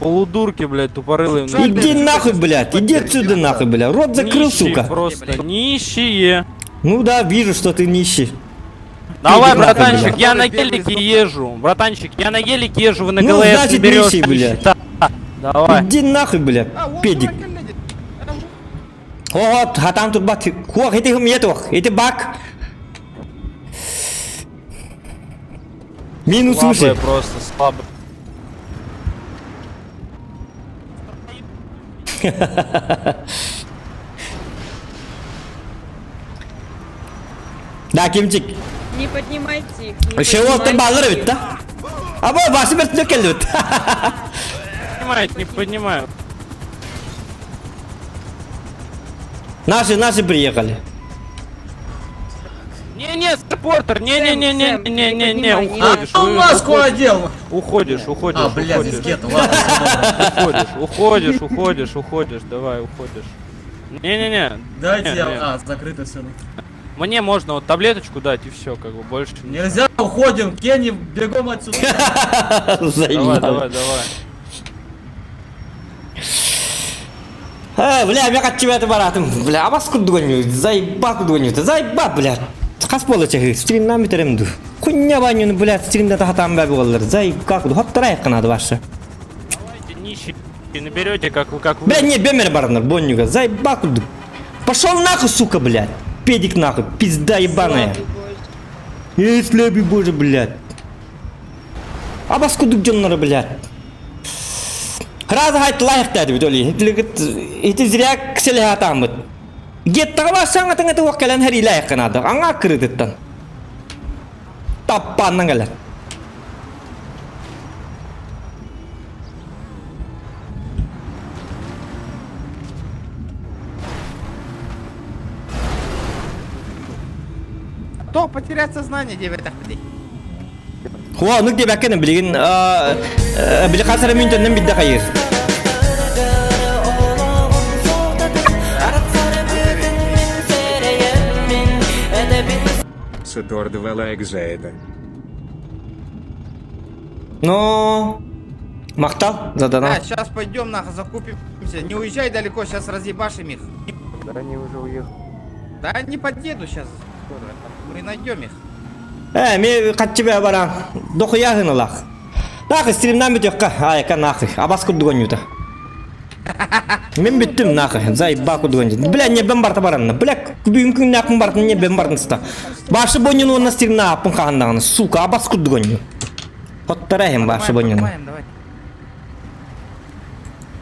Полудурки, блядь, тупорылые. Иди нахуй, блядь, иди отсюда нахуй, блядь. Рот закрыл, Нищие сука. просто, нищие. Ну да, вижу, что ты нищий. Давай, Иди нахуй, братанчик, блядь. я на гелике езжу. Братанчик, я на гелике езжу, вы на Ну, ГЛС значит, не берешь. нищий, блядь. Давай. Иди нахуй, блядь, педик. Вот, хатам тут бак. Хуак, эти хумьетох, эти бак. Минус Слабые уши. просто, слабые. Да, Кимчик. Не поднимайте их. Не Чего ты поднимайте баллар их. ведь, да? А вот, ваши бертнёк элют. Поднимают, не поднимаю. Наши приехали. Не-не, саппортер, не-не-не-не-не-не-не, Сэм, уходишь. Он маску одел! Уходишь. Уходишь, давай, уходишь. Не-не-не. Дайте Не, не. я... закрыто все. Мне можно вот таблеточку дать и все, как бы больше. Нельзя, уходим, Кенни, бегом отсюда. Давай. Бля, я как тебя это баратым. Бля, а вас куда гоню? Заебак гоню. Заебак, бля. Хас болачак, стримнами теремду. Хуйня баню, блядь, стримда хатам бабы голлар. Заебак, хоттарайық қанады ваша. Давайте нищие наберете, как вы. Бля, не, бемер барнар, боннюга. Заебак, пошел нахуй, сука, блядь. Педик нахуй, пизда ебаная. Эй, слабый боже, блядь. А вас куда гоннар, блядь. Раза хайт лайық дәді бит олей. Эти зря кселі хатам бит. Геттіға бассаң атың әті уаққалан әр илайық қанады. Аңа кредиттан. Таппанның әлі. То потерять сознание, девятых людей. Хуа, нүк деп әкені білген. Білі қасыры мүнтіннен бидді қайыр. Ну, мақтал, задана. Да, сейчас пойдем нахуй закупимся. Не уезжай далеко, сейчас разъебашим их. Да они уже уехали. Да не подъеду сейчас. Мы найдем их. Мен кат тебе барам. Дохуя гыналах. Нахуй стримнан бит жокка. Айка нахуй. Абас курдугонюта. Мен биттим нахуй. Заебба курдугонюта. Бля, не бен барта баранна. Бля, бүгүнкү накын бартын не бен бартынста. Башы бонюну на стримна апын кагандаганы. Сука, абас курдугоню. Хоттарахим башы бонюну. Давай.